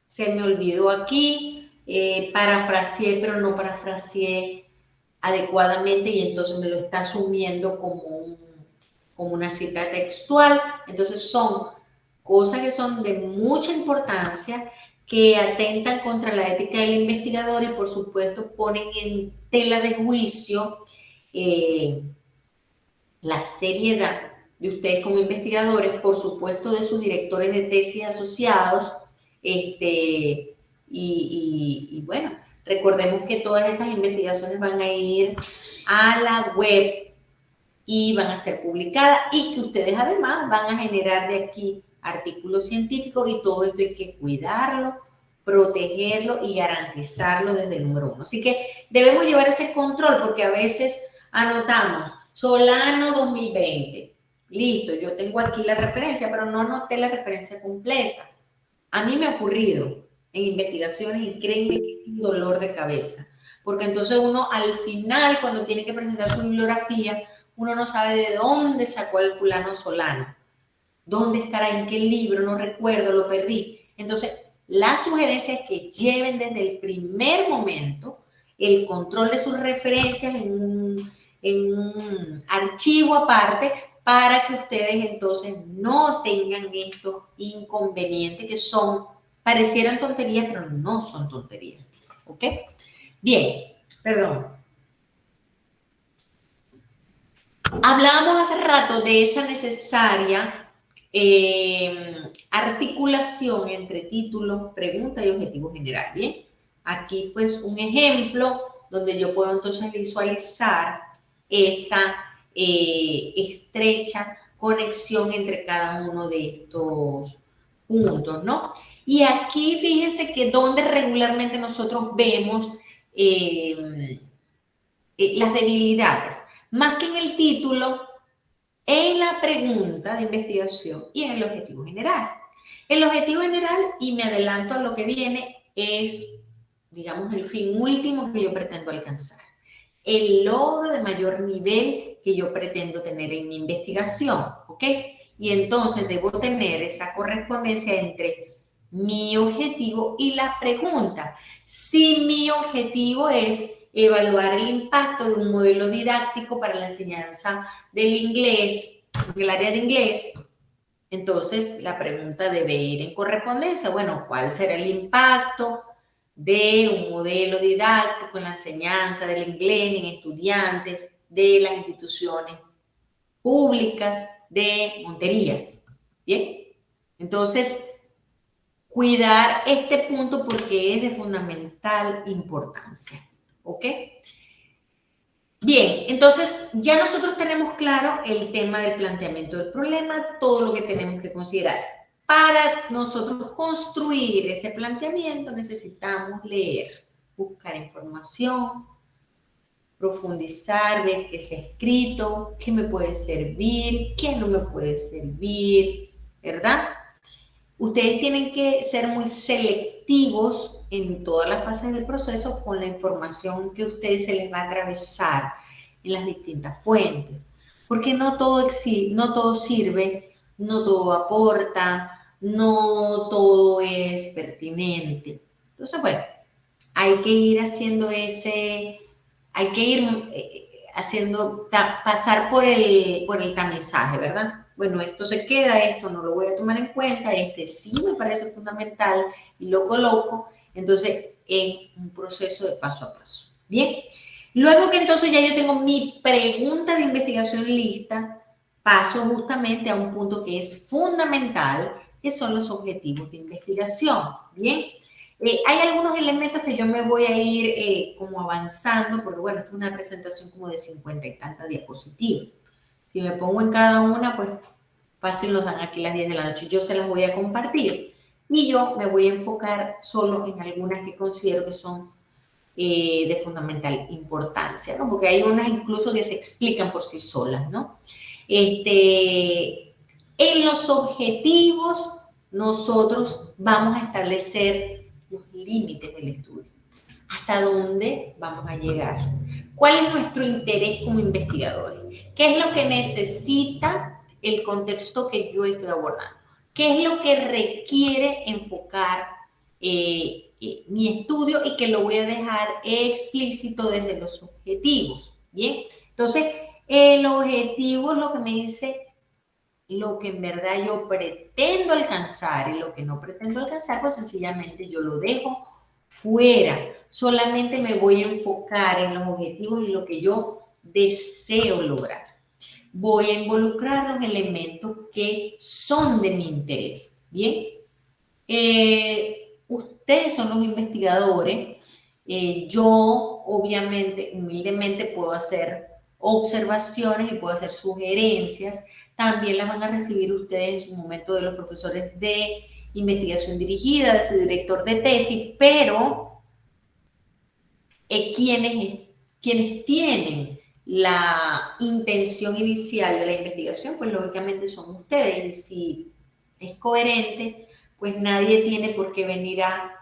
Speaker 1: se me olvidó aquí, parafraseé, pero no parafraseé adecuadamente y entonces me lo está asumiendo como una cita textual. Entonces son cosas que son de mucha importancia, que atentan contra la ética del investigador y por supuesto ponen en tela de juicio la seriedad de ustedes como investigadores, por supuesto de sus directores de tesis asociados, y bueno, recordemos que todas estas investigaciones van a ir a la web y van a ser publicadas y que ustedes además van a generar de aquí artículos científicos y todo esto hay que cuidarlo, protegerlo y garantizarlo desde el número 1. Así que debemos llevar ese control porque a veces anotamos Solano 2020. Listo, yo tengo aquí la referencia, pero no anoté la referencia completa. A mí me ha ocurrido en investigaciones y créanme que es un dolor de cabeza, porque entonces uno al final, cuando tiene que presentar su bibliografía, uno no sabe de dónde sacó el fulano Solano, dónde estará, en qué libro, no recuerdo, lo perdí. Entonces, la sugerencia es que lleven desde el primer momento el control de sus referencias en un archivo aparte para que ustedes entonces no tengan estos inconvenientes que parecieran tonterías, pero no son tonterías. ¿Ok? Bien, perdón. Hablábamos hace rato de esa necesaria articulación entre título, pregunta y objetivo general. Bien, aquí pues un ejemplo donde yo puedo entonces visualizar esa estrecha conexión entre cada uno de estos puntos, ¿no? Y aquí fíjense que donde regularmente nosotros vemos las debilidades, más que en el título, en la pregunta de investigación y en el objetivo general. El objetivo general, y me adelanto a lo que viene, es, digamos, el fin último que yo pretendo alcanzar, el logro de mayor nivel que yo pretendo tener en mi investigación, ¿ok? Y entonces debo tener esa correspondencia entre mi objetivo y la pregunta. Si mi objetivo es evaluar el impacto de un modelo didáctico para la enseñanza del inglés, del área de inglés, entonces la pregunta debe ir en correspondencia. Bueno, ¿cuál será el impacto de un modelo didáctico en la enseñanza del inglés en estudiantes de las instituciones públicas de Montería? Bien, entonces cuidar este punto porque es de fundamental importancia, ¿ok? Bien, entonces ya nosotros tenemos claro el tema del planteamiento del problema, todo lo que tenemos que considerar. Para nosotros construir ese planteamiento necesitamos leer, buscar información, profundizar, ver qué se ha escrito, qué me puede servir, qué no me puede servir, ¿verdad? Ustedes tienen que ser muy selectivos en todas las fases del proceso con la información que a ustedes se les va a atravesar en las distintas fuentes, porque no todo sirve, no todo aporta, no todo es pertinente. Entonces, bueno, hay que ir haciendo hay que ir haciendo, pasar por el tamizaje, ¿verdad? Bueno, esto se queda, esto no lo voy a tomar en cuenta, este sí me parece fundamental y lo coloco, entonces es un proceso de paso a paso. Bien, luego que entonces ya yo tengo mi pregunta de investigación lista, paso justamente a un punto que es fundamental, que son los objetivos de investigación. Bien, hay algunos elementos que yo me voy a ir como avanzando, porque bueno, es una presentación como de 50 y tantas diapositivas. Si me pongo en cada una, pues fácil nos dan aquí las 10 de la noche. Yo se las voy a compartir y yo me voy a enfocar solo en algunas que considero que son de fundamental importancia, ¿no? Porque hay unas incluso que se explican por sí solas, ¿no? En los objetivos nosotros vamos a establecer los límites del estudio. ¿Hasta dónde vamos a llegar? ¿Cuál es nuestro interés como investigadores? ¿Qué es lo que necesita el contexto que yo estoy abordando? ¿Qué es lo que requiere enfocar mi estudio y que lo voy a dejar explícito desde los objetivos? Bien, entonces el objetivo es lo que me dice lo que en verdad yo pretendo alcanzar y lo que no pretendo alcanzar, pues sencillamente yo lo dejo fuera. Solamente me voy a enfocar en los objetivos y lo que yo deseo lograr. Voy a involucrar los elementos que son de mi interés. Bien, ustedes son los investigadores. Yo, obviamente, humildemente puedo hacer observaciones y puedo hacer sugerencias. También las van a recibir ustedes en su momento de los profesores de investigación dirigida, de su director de tesis, pero quienes tienen la intención inicial de la investigación, pues lógicamente son ustedes. Y si es coherente, pues nadie tiene por qué venir a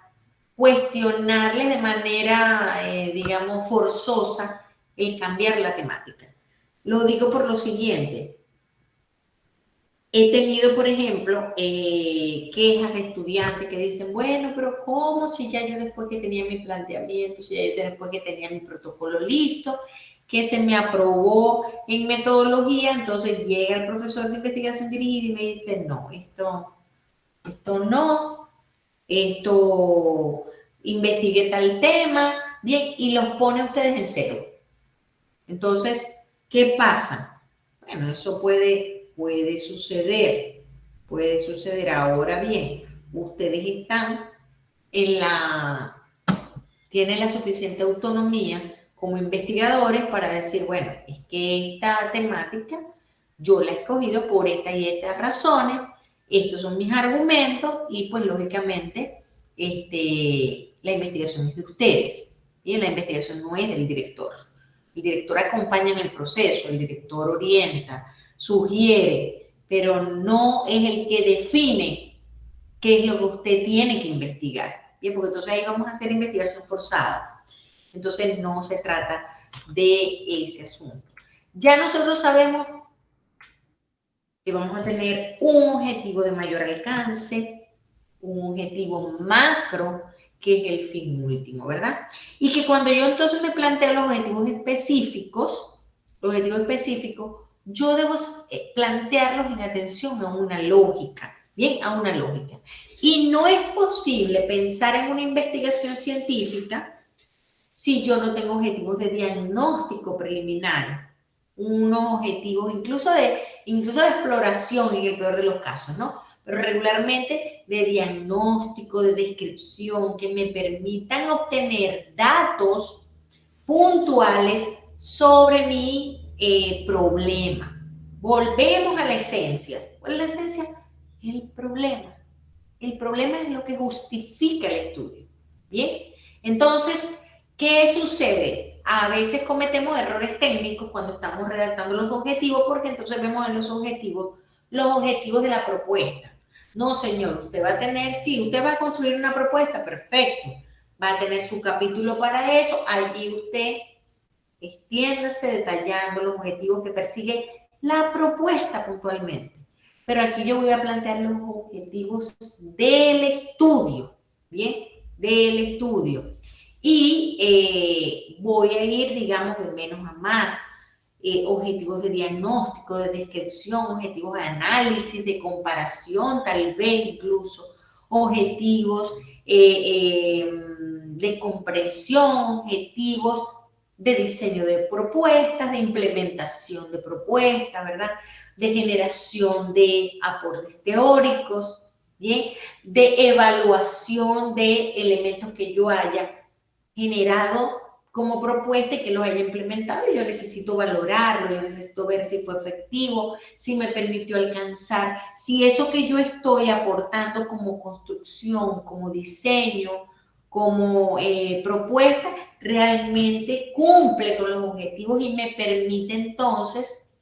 Speaker 1: cuestionarles de manera, digamos, forzosa el cambiar la temática. Lo digo por lo siguiente. He tenido, por ejemplo, quejas de estudiantes que dicen, bueno, pero ¿cómo si ya yo después que tenía mi planteamiento, si ya yo después que tenía mi protocolo listo, que se me aprobó en metodología, entonces llega el profesor de investigación dirigida y me dice, no, esto no, esto investigué tal tema, bien, y los pone a ustedes en cero. Entonces, ¿qué pasa? Bueno, eso puede suceder, puede suceder. Ahora bien, ustedes tienen la suficiente autonomía como investigadores para decir, bueno, es que esta temática yo la he escogido por estas y estas razones, estos son mis argumentos y pues lógicamente la investigación es de ustedes y la investigación no es del director. El director acompaña en el proceso, el director orienta, sugiere, pero no es el que define qué es lo que usted tiene que investigar. Bien, porque entonces ahí vamos a hacer investigación forzada. Entonces no se trata de ese asunto. Ya nosotros sabemos que vamos a tener un objetivo de mayor alcance, un objetivo macro, que es el fin último, ¿verdad? Y que cuando yo entonces me planteo los objetivos específicos, yo debo plantearlos en atención a una lógica, bien, a una lógica. Y no es posible pensar en una investigación científica si yo no tengo objetivos de diagnóstico preliminar, unos objetivos incluso de exploración en el peor de los casos, ¿no? Pero regularmente de diagnóstico, de descripción, que me permitan obtener datos puntuales sobre mi problema. Volvemos a la esencia. ¿Cuál es la esencia? El problema. El problema es lo que justifica el estudio. ¿Bien? Entonces, ¿qué sucede? A veces cometemos errores técnicos cuando estamos redactando los objetivos, porque entonces vemos en los objetivos de la propuesta. No, señor, usted va a tener, sí, usted va a construir una propuesta, perfecto. Va a tener su capítulo para eso. Allí usted extiéndase detallando los objetivos que persigue la propuesta puntualmente. Pero aquí yo voy a plantear los objetivos del estudio, ¿bien? Del estudio. Y voy a ir, digamos, de menos a más. Objetivos de diagnóstico, de descripción, objetivos de análisis, de comparación, tal vez incluso, objetivos de comprensión, objetivos de diseño de propuestas, de implementación de propuestas, ¿verdad? De generación de aportes teóricos, ¿bien? De evaluación de elementos que yo haya generado como propuesta y que los haya implementado. Yo necesito valorarlo, yo necesito ver si fue efectivo, si me permitió alcanzar, si eso que yo estoy aportando como construcción, como diseño, como propuesta, realmente cumple con los objetivos y me permite entonces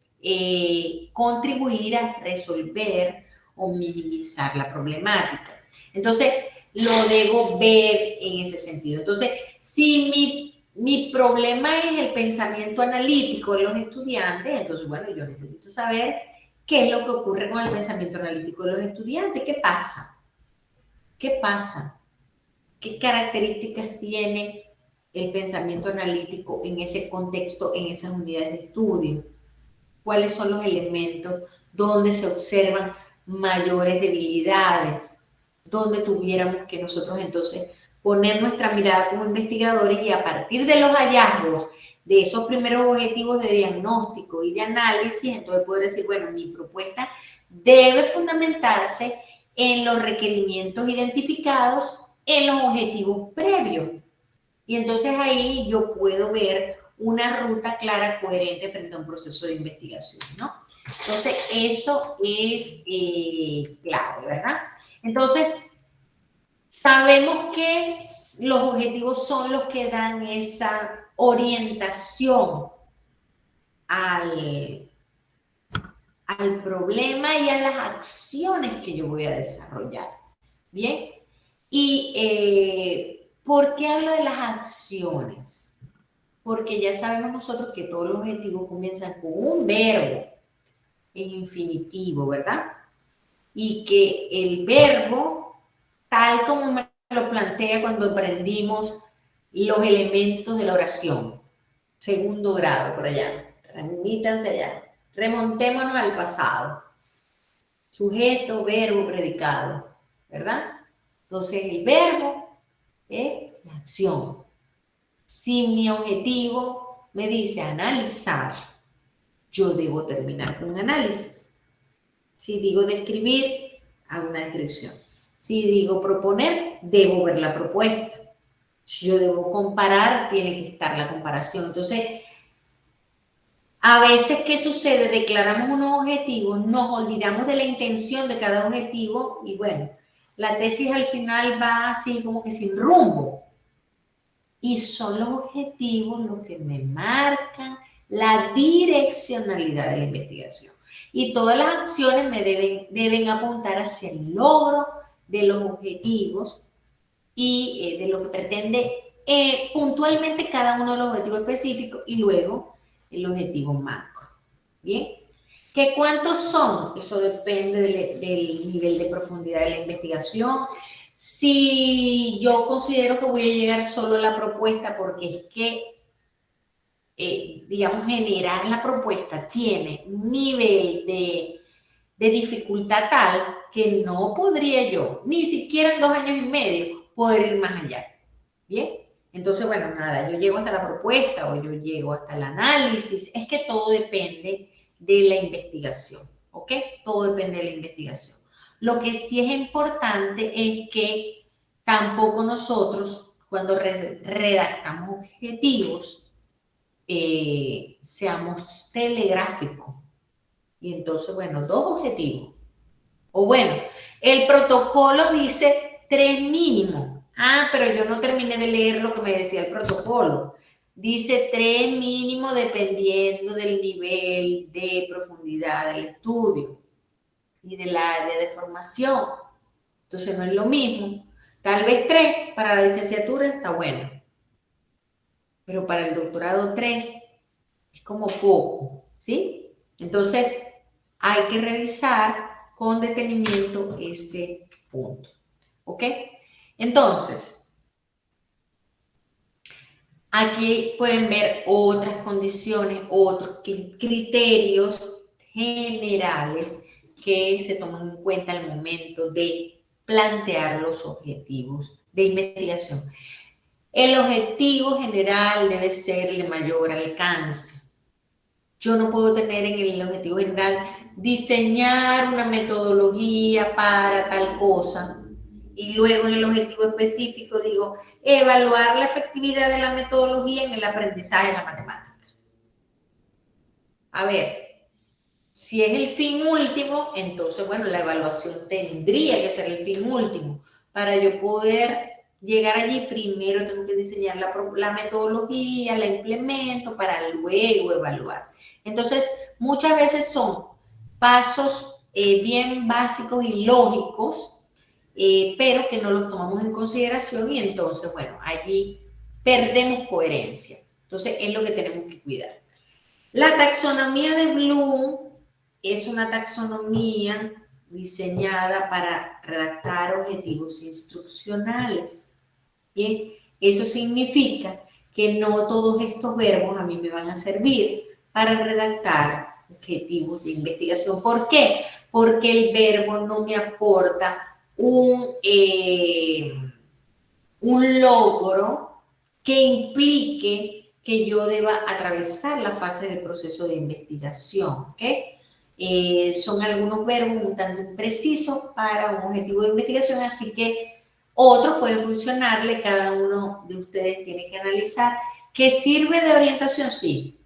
Speaker 1: contribuir a resolver o minimizar la problemática. Entonces, lo debo ver en ese sentido. Entonces, si mi problema es el pensamiento analítico de los estudiantes, entonces, bueno, yo necesito saber qué es lo que ocurre con el pensamiento analítico de los estudiantes. ¿Qué pasa? ¿Qué pasa? ¿Qué características tiene el pensamiento analítico en ese contexto, en esas unidades de estudio? ¿Cuáles son los elementos donde se observan mayores debilidades? Donde tuviéramos que nosotros entonces poner nuestra mirada como investigadores y a partir de los hallazgos de esos primeros objetivos de diagnóstico y de análisis, entonces poder decir, bueno, mi propuesta debe fundamentarse en los requerimientos identificados en los objetivos previos. Y entonces ahí yo puedo ver una ruta clara, coherente frente a un proceso de investigación, ¿no? Entonces, eso es clave, ¿verdad? Entonces, sabemos que los objetivos son los que dan esa orientación al problema y a las acciones que yo voy a desarrollar. ¿Bien? Y ¿por qué hablo de las acciones? Porque ya sabemos nosotros que todos los objetivos comienzan con un verbo en infinitivo, ¿verdad? Y que el verbo, tal como me lo plantea cuando aprendimos los elementos de la oración, segundo grado por allá, remítanse allá, remontémonos al pasado, sujeto, verbo, predicado, ¿verdad? Entonces el verbo es la acción. Si mi objetivo me dice analizar, yo debo terminar con un análisis. Si digo describir, hago una descripción. Si digo proponer, debo ver la propuesta. Si yo debo comparar, tiene que estar la comparación. Entonces, a veces, ¿qué sucede? Declaramos unos objetivos, nos olvidamos de la intención de cada objetivo y bueno, la tesis al final va así como que sin rumbo. Y son los objetivos los que me marcan la direccionalidad de la investigación. Y todas las acciones me deben apuntar hacia el logro de los objetivos y de lo que pretende puntualmente cada uno de los objetivos específicos y luego el objetivo macro. ¿Bien? ¿Qué cuántos son? Eso depende del nivel de profundidad de la investigación. Si yo considero que voy a llegar solo a la propuesta porque es que, digamos, generar la propuesta tiene un nivel de dificultad tal que no podría yo, ni siquiera en 2 años y medio, poder ir más allá. ¿Bien? Entonces, bueno, nada, yo llego hasta la propuesta o yo llego hasta el análisis. Es que todo depende de la investigación, ¿ok? Todo depende de la investigación. Lo que sí es importante es que tampoco nosotros, cuando redactamos objetivos, seamos telegráficos. Y entonces, bueno, 2 objetivos. O bueno, el protocolo dice 3 mínimo. Ah, pero yo no terminé de leer lo que me decía el protocolo. Dice 3 mínimo dependiendo del nivel de profundidad del estudio y del área de formación. Entonces no es lo mismo. Tal vez 3 para la licenciatura está bueno, pero para el doctorado 3 es como poco, ¿sí? Entonces hay que revisar con detenimiento ese punto, ¿ok? Entonces, aquí pueden ver otras condiciones, otros criterios generales que se toman en cuenta al momento de plantear los objetivos de investigación. El objetivo general debe ser el de mayor alcance. Yo no puedo tener en el objetivo general diseñar una metodología para tal cosa y luego en el objetivo específico digo evaluar la efectividad de la metodología en el aprendizaje de la matemática. A ver, si es el fin último, entonces, bueno, la evaluación tendría que ser el fin último. Para yo poder llegar allí, primero tengo que diseñar la metodología, la implemento para luego evaluar. Entonces, muchas veces son pasos bien básicos y lógicos, pero que no los tomamos en consideración y entonces, bueno, allí perdemos coherencia. Entonces, es lo que tenemos que cuidar. La taxonomía de Bloom es una taxonomía diseñada para redactar objetivos instruccionales. Bien, eso significa que no todos estos verbos a mí me van a servir para redactar objetivos de investigación. ¿Por qué? Porque el verbo no me aporta un logro que implique que yo deba atravesar la fase del proceso de investigación, ¿ok? Son algunos verbos un tanto imprecisos para un objetivo de investigación, así que otros pueden funcionarle, cada uno de ustedes tiene que analizar. ¿Que sirve de orientación? Sí,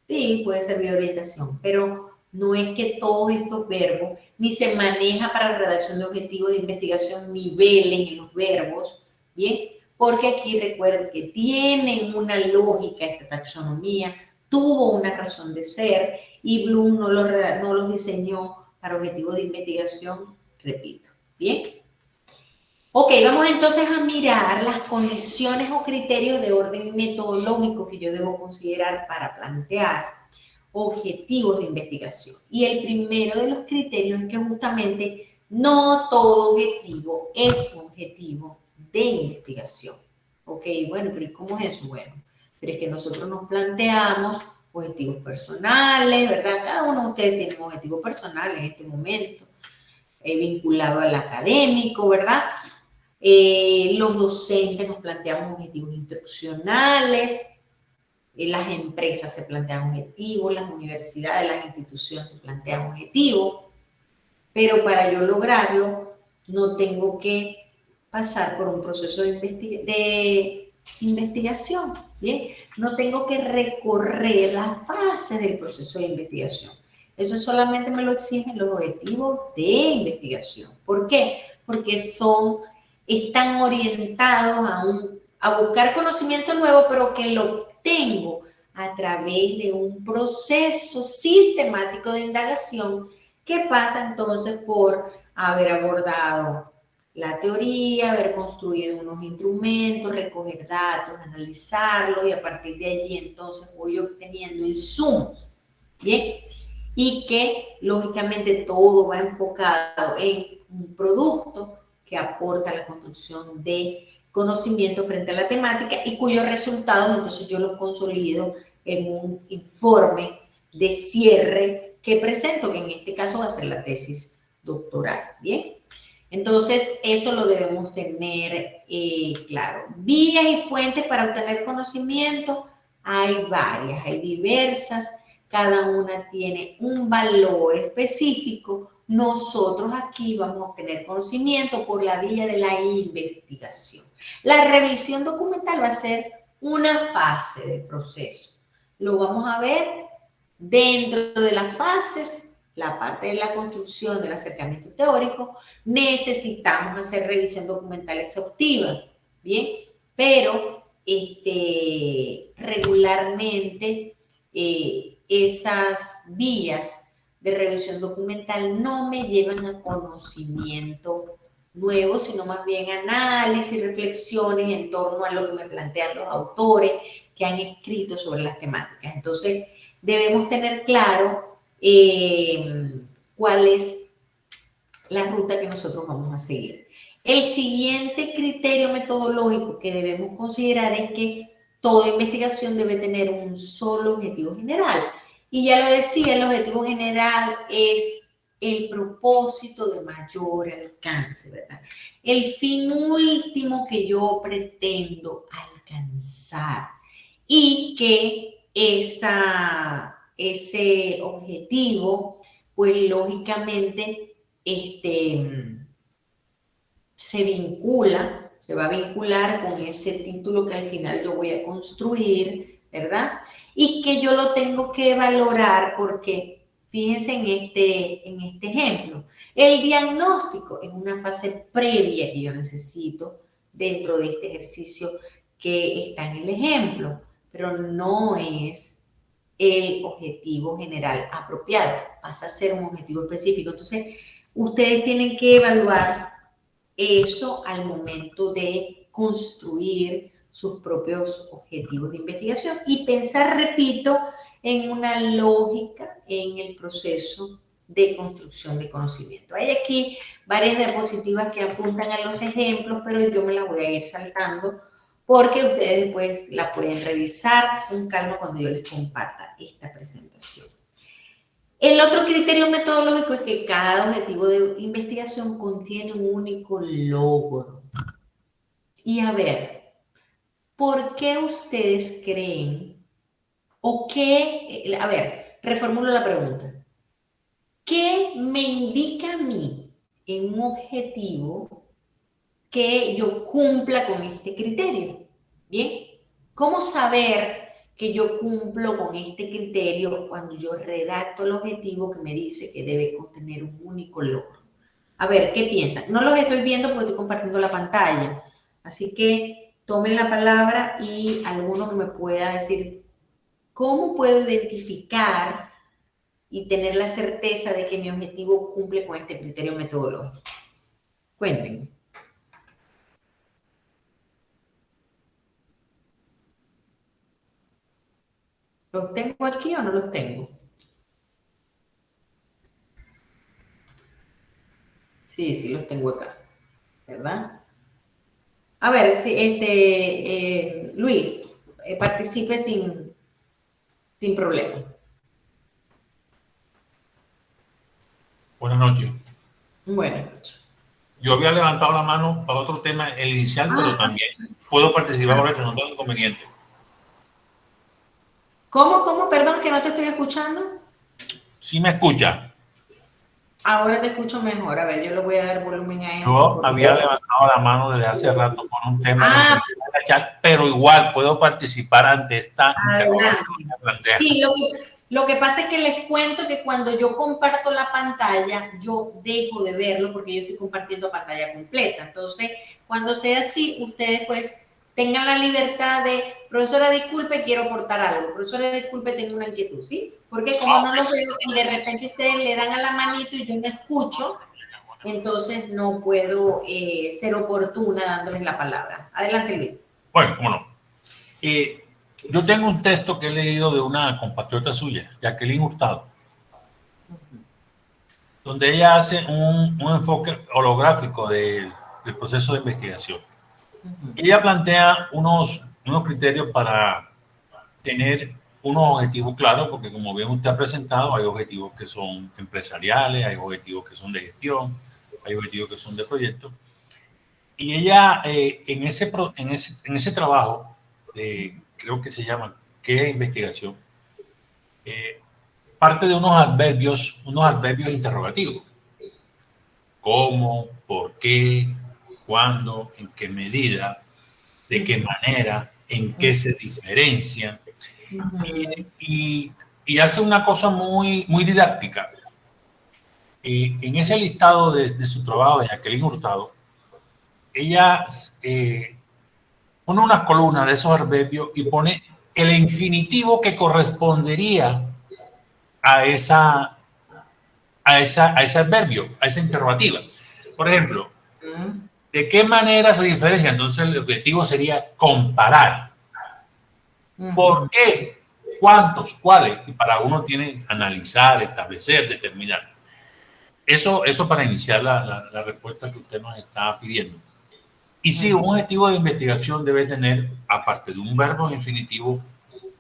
Speaker 1: sí, puede servir de orientación, pero no es que todos estos verbos, ni se maneja para la redacción de objetivos de investigación niveles en los verbos, ¿bien? Porque aquí recuerden que tienen una lógica esta taxonomía, tuvo una razón de ser y Bloom no los diseñó para objetivos de investigación, repito, ¿bien? Ok, vamos entonces a mirar las condiciones o criterios de orden metodológico que yo debo considerar para plantear objetivos de investigación. Y el primero de los criterios es que justamente no todo objetivo es un objetivo de investigación. Ok, bueno, pero ¿cómo es eso? Bueno, pero es que nosotros nos planteamos objetivos personales, ¿verdad? Cada uno de ustedes tiene un objetivo personal en este momento, vinculado al académico, ¿verdad? Los docentes nos planteamos objetivos instruccionales, las empresas se plantean objetivos, las universidades, las instituciones se plantean objetivos, pero para yo lograrlo no tengo que pasar por un proceso de investigación, ¿bien? No tengo que recorrer las fases del proceso de investigación. Eso solamente me lo exigen los objetivos de investigación. ¿Por qué? Porque están orientados a buscar conocimiento nuevo, pero que lo obtengo a través de un proceso sistemático de indagación que pasa entonces por haber abordado la teoría, haber construido unos instrumentos, recoger datos, analizarlos y a partir de allí entonces voy obteniendo insumos, ¿bien? Y que lógicamente todo va enfocado en un producto que aporta la construcción de conocimiento frente a la temática y cuyos resultados entonces yo los consolido en un informe de cierre que presento, que en este caso va a ser la tesis doctoral, ¿bien? Entonces, eso lo debemos tener claro. Vías y fuentes para obtener conocimiento, hay varias, hay diversas, cada una tiene un valor específico. Nosotros aquí vamos a obtener conocimiento por la vía de la investigación. La revisión documental va a ser una fase del proceso. Lo vamos a ver dentro de las fases, la parte de la construcción del acercamiento teórico, necesitamos hacer revisión documental exhaustiva, ¿bien? Pero regularmente esas vías de revisión documental no me llevan a conocimiento nuevo, sino más bien análisis, reflexiones en torno a lo que me plantean los autores que han escrito sobre las temáticas. Entonces, debemos tener claro cuál es la ruta que nosotros vamos a seguir. El siguiente criterio metodológico que debemos considerar es que toda investigación debe tener un solo objetivo general. Y ya lo decía, el objetivo general es el propósito de mayor alcance, ¿verdad? El fin último que yo pretendo alcanzar y que ese objetivo, pues lógicamente, se va a vincular con ese título que al final yo voy a construir, ¿verdad? Y que yo lo tengo que valorar porque, fíjense en este ejemplo, el diagnóstico es una fase previa que yo necesito dentro de este ejercicio que está en el ejemplo, pero no es el objetivo general apropiado, pasa a ser un objetivo específico. Entonces, ustedes tienen que evaluar eso al momento de construir sus propios objetivos de investigación y pensar, repito, en una lógica en el proceso de construcción de conocimiento. Hay aquí varias diapositivas que apuntan a los ejemplos, pero yo me las voy a ir saltando porque ustedes después la pueden revisar con calma cuando yo les comparta esta presentación. El otro criterio metodológico es que cada objetivo de investigación contiene un único logro. Y a ver, ¿por qué ustedes creen o qué? A ver, reformulo la pregunta. ¿Qué me indica a mí en un objetivo que yo cumpla con este criterio? Bien, ¿cómo saber que yo cumplo con este criterio cuando yo redacto el objetivo que me dice que debe contener un único logro? A ver, ¿qué piensan? No los estoy viendo porque estoy compartiendo la pantalla, así que tomen la palabra y alguno que me pueda decir cómo puedo identificar y tener la certeza de que mi objetivo cumple con este criterio metodológico. Cuéntenme. ¿Los tengo aquí o no los tengo? Sí, los tengo acá, ¿verdad? A ver, si Luis, participe sin problema.
Speaker 3: Buenas noches.
Speaker 1: Buenas noches.
Speaker 3: Yo había levantado la mano para otro tema, el inicial, pero también puedo participar por eso, no tengo inconveniente.
Speaker 1: ¿Cómo? Perdón, que no te estoy escuchando.
Speaker 3: ¿Sí me escucha?
Speaker 1: Ahora te escucho mejor. A ver, yo le voy a dar volumen a esto.
Speaker 3: Yo había levantado la mano desde hace rato con un tema, pero igual puedo participar ante esta interrogatoria.
Speaker 1: Sí, lo que pasa es que les cuento que cuando yo comparto la pantalla, yo dejo de verlo porque yo estoy compartiendo pantalla completa. Entonces, cuando sea así, ustedes pues tengan la libertad de, profesora, disculpe, quiero aportar algo. Profesora, disculpe, tengo una inquietud, ¿sí? Porque como no los veo y de repente ustedes le dan a la manito y yo no escucho, entonces no puedo ser oportuna dándoles la palabra. Adelante, Luis.
Speaker 3: Bueno, cómo no. Yo tengo un texto que he leído de una compatriota suya, Jacqueline Hurtado, donde ella hace un enfoque holográfico del proceso de investigación. Ella plantea unos criterios para tener unos objetivos claros, porque como bien usted ha presentado, hay objetivos que son empresariales, hay objetivos que son de gestión, hay objetivos que son de proyecto. Y ella en ese trabajo, creo que se llama, ¿qué es investigación? Parte de unos adverbios interrogativos. ¿Cómo? ¿Por qué? ¿Cuándo? ¿En qué medida? ¿De qué manera? ¿En qué se diferencian? Y hace una cosa muy, muy didáctica. En ese listado de su trabajo de Jacqueline Hurtado, ella pone unas columnas de esos adverbios y pone el infinitivo que correspondería a ese adverbio, a esa interrogativa. Por ejemplo, ¿de qué manera se diferencia? Entonces el objetivo sería comparar. ¿Por qué? ¿Cuántos? ¿Cuáles? Y para uno tiene que analizar, establecer, determinar. Eso para iniciar la respuesta que usted nos está pidiendo. Y sí, un objetivo de investigación debe tener, aparte de un verbo infinitivo,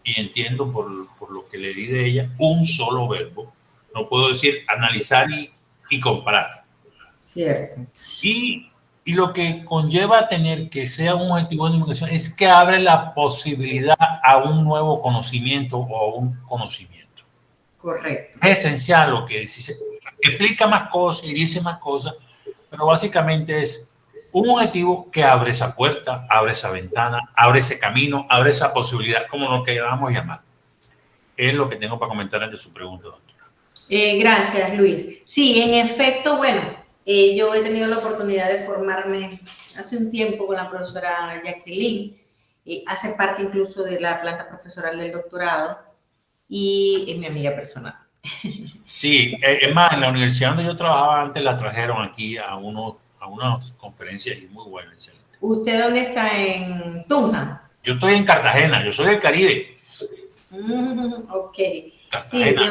Speaker 3: y entiendo por lo que le di de ella, un solo verbo. No puedo decir analizar y comparar.
Speaker 1: Cierto.
Speaker 3: Y lo que conlleva tener que sea un objetivo de investigación es que abre la posibilidad a un nuevo conocimiento o a un conocimiento.
Speaker 1: Correcto.
Speaker 3: Es esencial lo que dice. Explica más cosas y dice más cosas, pero básicamente es un objetivo que abre esa puerta, abre esa ventana, abre ese camino, abre esa posibilidad, como lo queramos llamar. Es lo que tengo para comentar ante su pregunta, doctora.
Speaker 1: Gracias, Luis. Sí, en efecto, bueno, yo he tenido la oportunidad de formarme hace un tiempo con la profesora Jacqueline, hace parte incluso de la planta profesoral del doctorado y es mi amiga personal.
Speaker 3: Sí, es más, en la universidad donde yo trabajaba antes la trajeron aquí a unas conferencias y muy buenas, excelente.
Speaker 1: ¿Usted dónde está? ¿En Tunja?
Speaker 3: Yo estoy en Cartagena, yo soy del Caribe.
Speaker 1: Ok.
Speaker 3: Cartagena.
Speaker 1: Sí,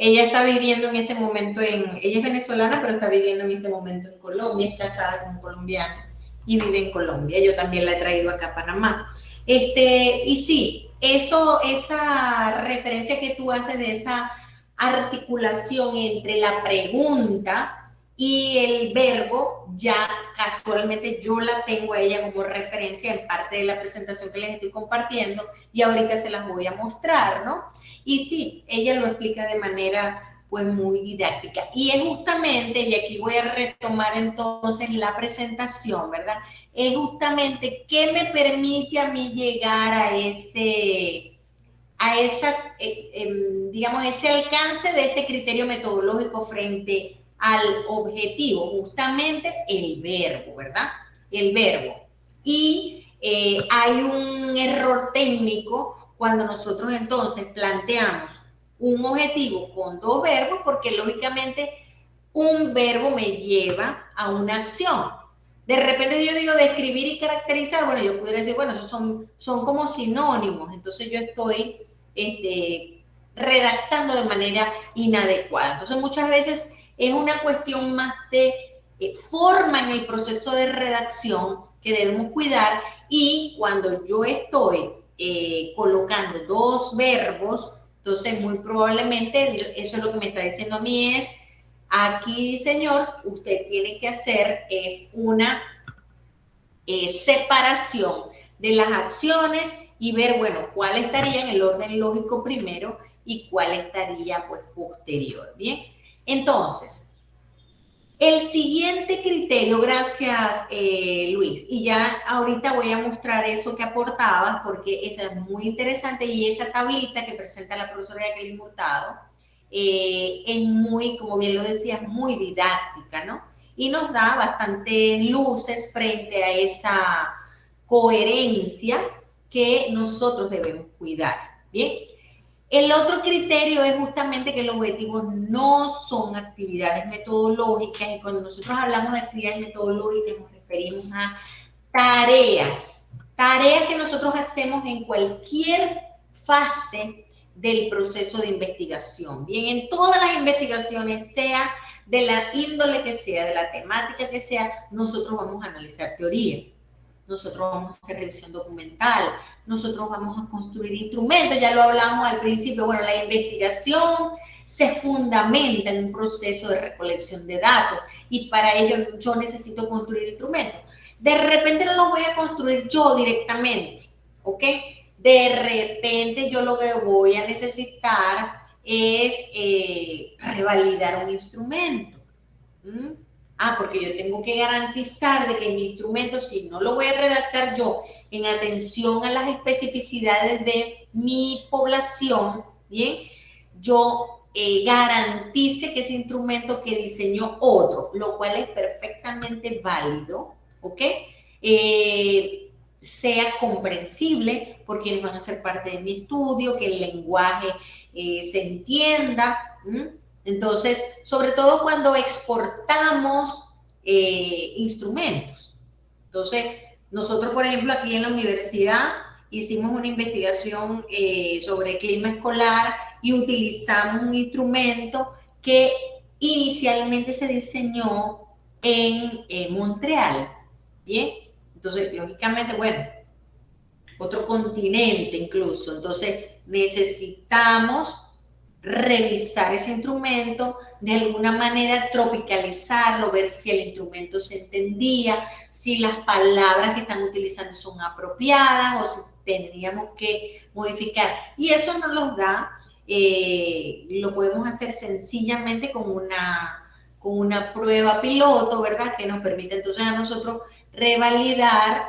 Speaker 1: ella está viviendo en este momento ella es venezolana, pero está viviendo en este momento en Colombia, es casada con un colombiano y vive en Colombia. Yo también la he traído acá a Panamá. Y sí, esa referencia que tú haces de esa articulación entre la pregunta y el verbo, ya casualmente yo la tengo a ella como referencia en parte de la presentación que les estoy compartiendo y ahorita se las voy a mostrar, ¿no? Y sí, ella lo explica de manera pues muy didáctica. Y es justamente, y aquí voy a retomar entonces la presentación, ¿verdad? Es justamente qué me permite a mí llegar a ese alcance de este criterio metodológico frente al objetivo, justamente el verbo, ¿verdad? El verbo. Y hay un error técnico cuando nosotros entonces planteamos un objetivo con dos verbos, porque lógicamente un verbo me lleva a una acción. De repente yo digo describir y caracterizar, bueno, yo pudiera decir, bueno, esos son como sinónimos, entonces yo estoy redactando de manera inadecuada. Entonces muchas veces es una cuestión más de forma en el proceso de redacción que debemos cuidar, y cuando yo estoy colocando dos verbos, entonces muy probablemente eso es lo que me está diciendo a mí es, aquí señor, usted tiene que hacer es una separación de las acciones y ver, bueno, cuál estaría en el orden lógico primero y cuál estaría pues posterior, ¿bien? Entonces, el siguiente criterio, gracias Luis, y ya ahorita voy a mostrar eso que aportabas porque esa es muy interesante y esa tablita que presenta la profesora Jacqueline Hurtado es muy, como bien lo decías, muy didáctica, ¿no? Y nos da bastantes luces frente a esa coherencia que nosotros debemos cuidar, ¿bien? El otro criterio es justamente que los objetivos no son actividades metodológicas, y cuando nosotros hablamos de actividades metodológicas nos referimos a tareas que nosotros hacemos en cualquier fase del proceso de investigación. Bien, en todas las investigaciones, sea de la índole que sea, de la temática que sea, nosotros vamos a analizar teoría, nosotros vamos a hacer revisión documental, nosotros vamos a construir instrumentos, ya lo hablamos al principio. Bueno, la investigación se fundamenta en un proceso de recolección de datos, y para ello yo necesito construir instrumentos. De repente no los voy a construir yo directamente, ¿ok? De repente yo lo que voy a necesitar es revalidar un instrumento. Porque yo tengo que garantizar de que mi instrumento, si no lo voy a redactar yo en atención a las especificidades de mi población, ¿bien? Yo garantice que ese instrumento que diseñó otro, lo cual es perfectamente válido, ¿ok? Sea comprensible por quienes van a ser parte de mi estudio, que el lenguaje se entienda. Entonces, sobre todo cuando exportamos instrumentos. Entonces, nosotros, por ejemplo, aquí en la universidad hicimos una investigación sobre clima escolar y utilizamos un instrumento que inicialmente se diseñó en Montreal. Bien, entonces, lógicamente, bueno, otro continente incluso. Entonces, necesitamos revisar ese instrumento, de alguna manera tropicalizarlo, ver si el instrumento se entendía, si las palabras que están utilizando son apropiadas o si tendríamos que modificar. Y eso nos los da, lo podemos hacer sencillamente con una prueba piloto, ¿verdad? Que nos permite entonces a nosotros revalidar,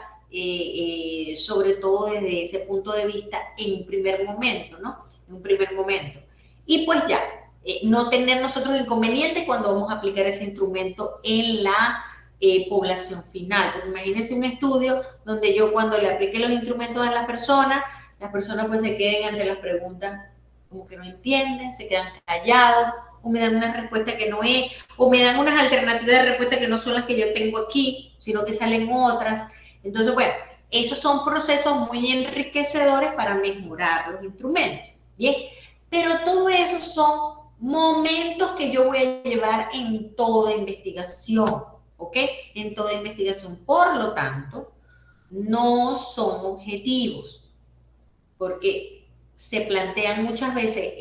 Speaker 1: sobre todo desde ese punto de vista en un primer momento, ¿no? En un primer momento. Y pues ya, no tener nosotros inconvenientes cuando vamos a aplicar ese instrumento en la población final. Porque imagínense un estudio donde yo, cuando le aplique los instrumentos a las personas pues se queden ante las preguntas como que no entienden, se quedan callados, o me dan una respuesta que no es, o me dan unas alternativas de respuesta que no son las que yo tengo aquí, sino que salen otras. Entonces, bueno, esos son procesos muy enriquecedores para mejorar los instrumentos. Bien, pero todo eso son momentos que yo voy a llevar en toda investigación, ¿ok? En toda investigación. Por lo tanto, no son objetivos, porque se plantean muchas veces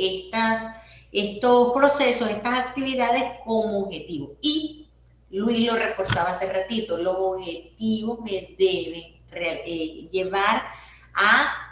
Speaker 1: estos procesos, estas actividades como objetivos. Y Luis lo reforzaba hace ratito, los objetivos me deben llevar a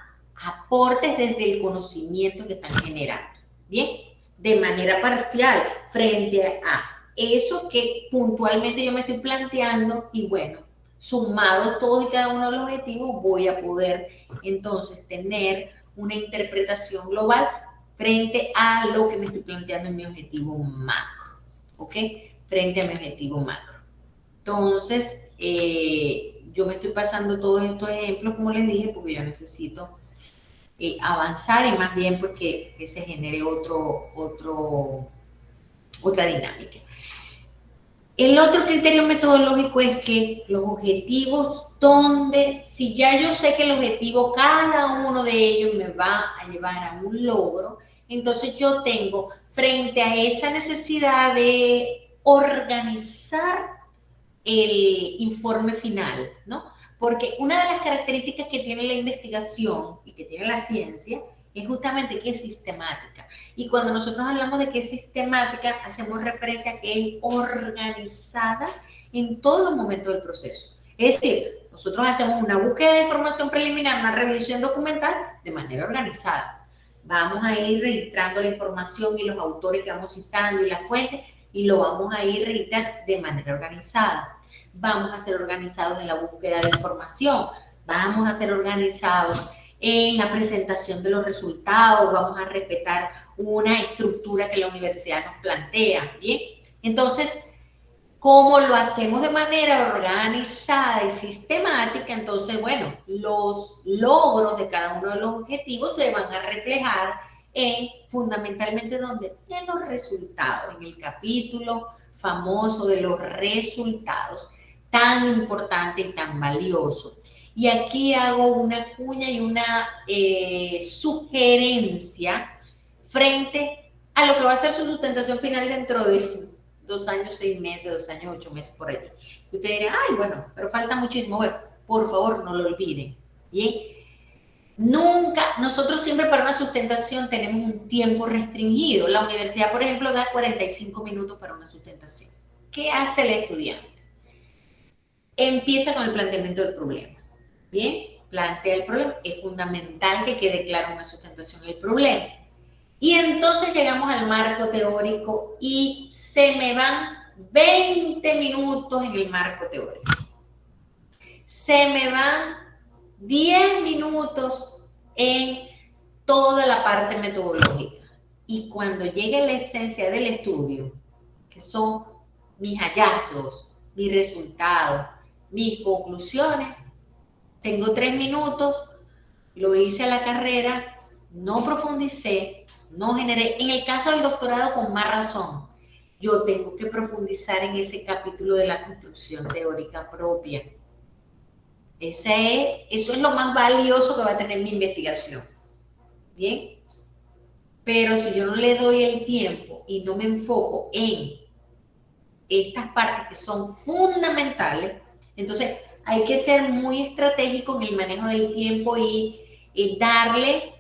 Speaker 1: aportes desde el conocimiento que están generando, ¿bien? De manera parcial, frente a eso que puntualmente yo me estoy planteando, y bueno, sumados todos y cada uno de los objetivos, voy a poder entonces tener una interpretación global frente a lo que me estoy planteando en mi objetivo macro, ¿ok? Frente a mi objetivo macro. Entonces, yo me estoy pasando todos estos ejemplos, como les dije, porque yo necesito avanzar, y más bien porque se genere otra dinámica. El otro criterio metodológico es que los objetivos, si ya yo sé que el objetivo, cada uno de ellos me va a llevar a un logro, entonces yo tengo, frente a esa necesidad de organizar el informe final, ¿no? Porque una de las características que tiene la investigación y que tiene la ciencia es justamente que es sistemática. Y cuando nosotros hablamos de que es sistemática, hacemos referencia a que es organizada en todos los momentos del proceso. Es decir, nosotros hacemos una búsqueda de información preliminar, una revisión documental de manera organizada. Vamos a ir registrando la información y los autores que vamos citando y las fuentes, y lo vamos a ir registrando de manera organizada. Vamos a ser organizados en la búsqueda de información, vamos a ser organizados en la presentación de los resultados, vamos a respetar una estructura que la universidad nos plantea, ¿bien? Entonces, como lo hacemos de manera organizada y sistemática, entonces, bueno, los logros de cada uno de los objetivos se van a reflejar fundamentalmente ¿dónde? En los resultados, en el capítulo famoso de los resultados, tan importante y tan valioso. Y aquí hago una cuña y una sugerencia frente a lo que va a ser su sustentación final dentro de 2 años, 6 meses, 2 años, 8 meses por allí. Y usted dirá, ay, bueno, pero falta muchísimo. Bueno, por favor, no lo olviden. Bien. Nunca, nosotros siempre para una sustentación tenemos un tiempo restringido. La universidad, por ejemplo, da 45 minutos para una sustentación. ¿Qué hace el estudiante? Empieza con el planteamiento del problema. Bien, plantea el problema. Es fundamental que quede claro una sustentación del problema. Y entonces llegamos al marco teórico y se me van 20 minutos en el marco teórico. Se me van 10 minutos en toda la parte metodológica. Y cuando llegue la esencia del estudio, que son mis hallazgos, mis resultados, mis conclusiones, tengo 3 minutos, lo hice a la carrera, no profundicé, no generé. En el caso del doctorado, con más razón, yo tengo que profundizar en ese capítulo de la construcción teórica propia. Eso es lo más valioso que va a tener mi investigación. ¿Bien? Pero si yo no le doy el tiempo y no me enfoco en estas partes que son fundamentales, entonces hay que ser muy estratégico en el manejo del tiempo y darle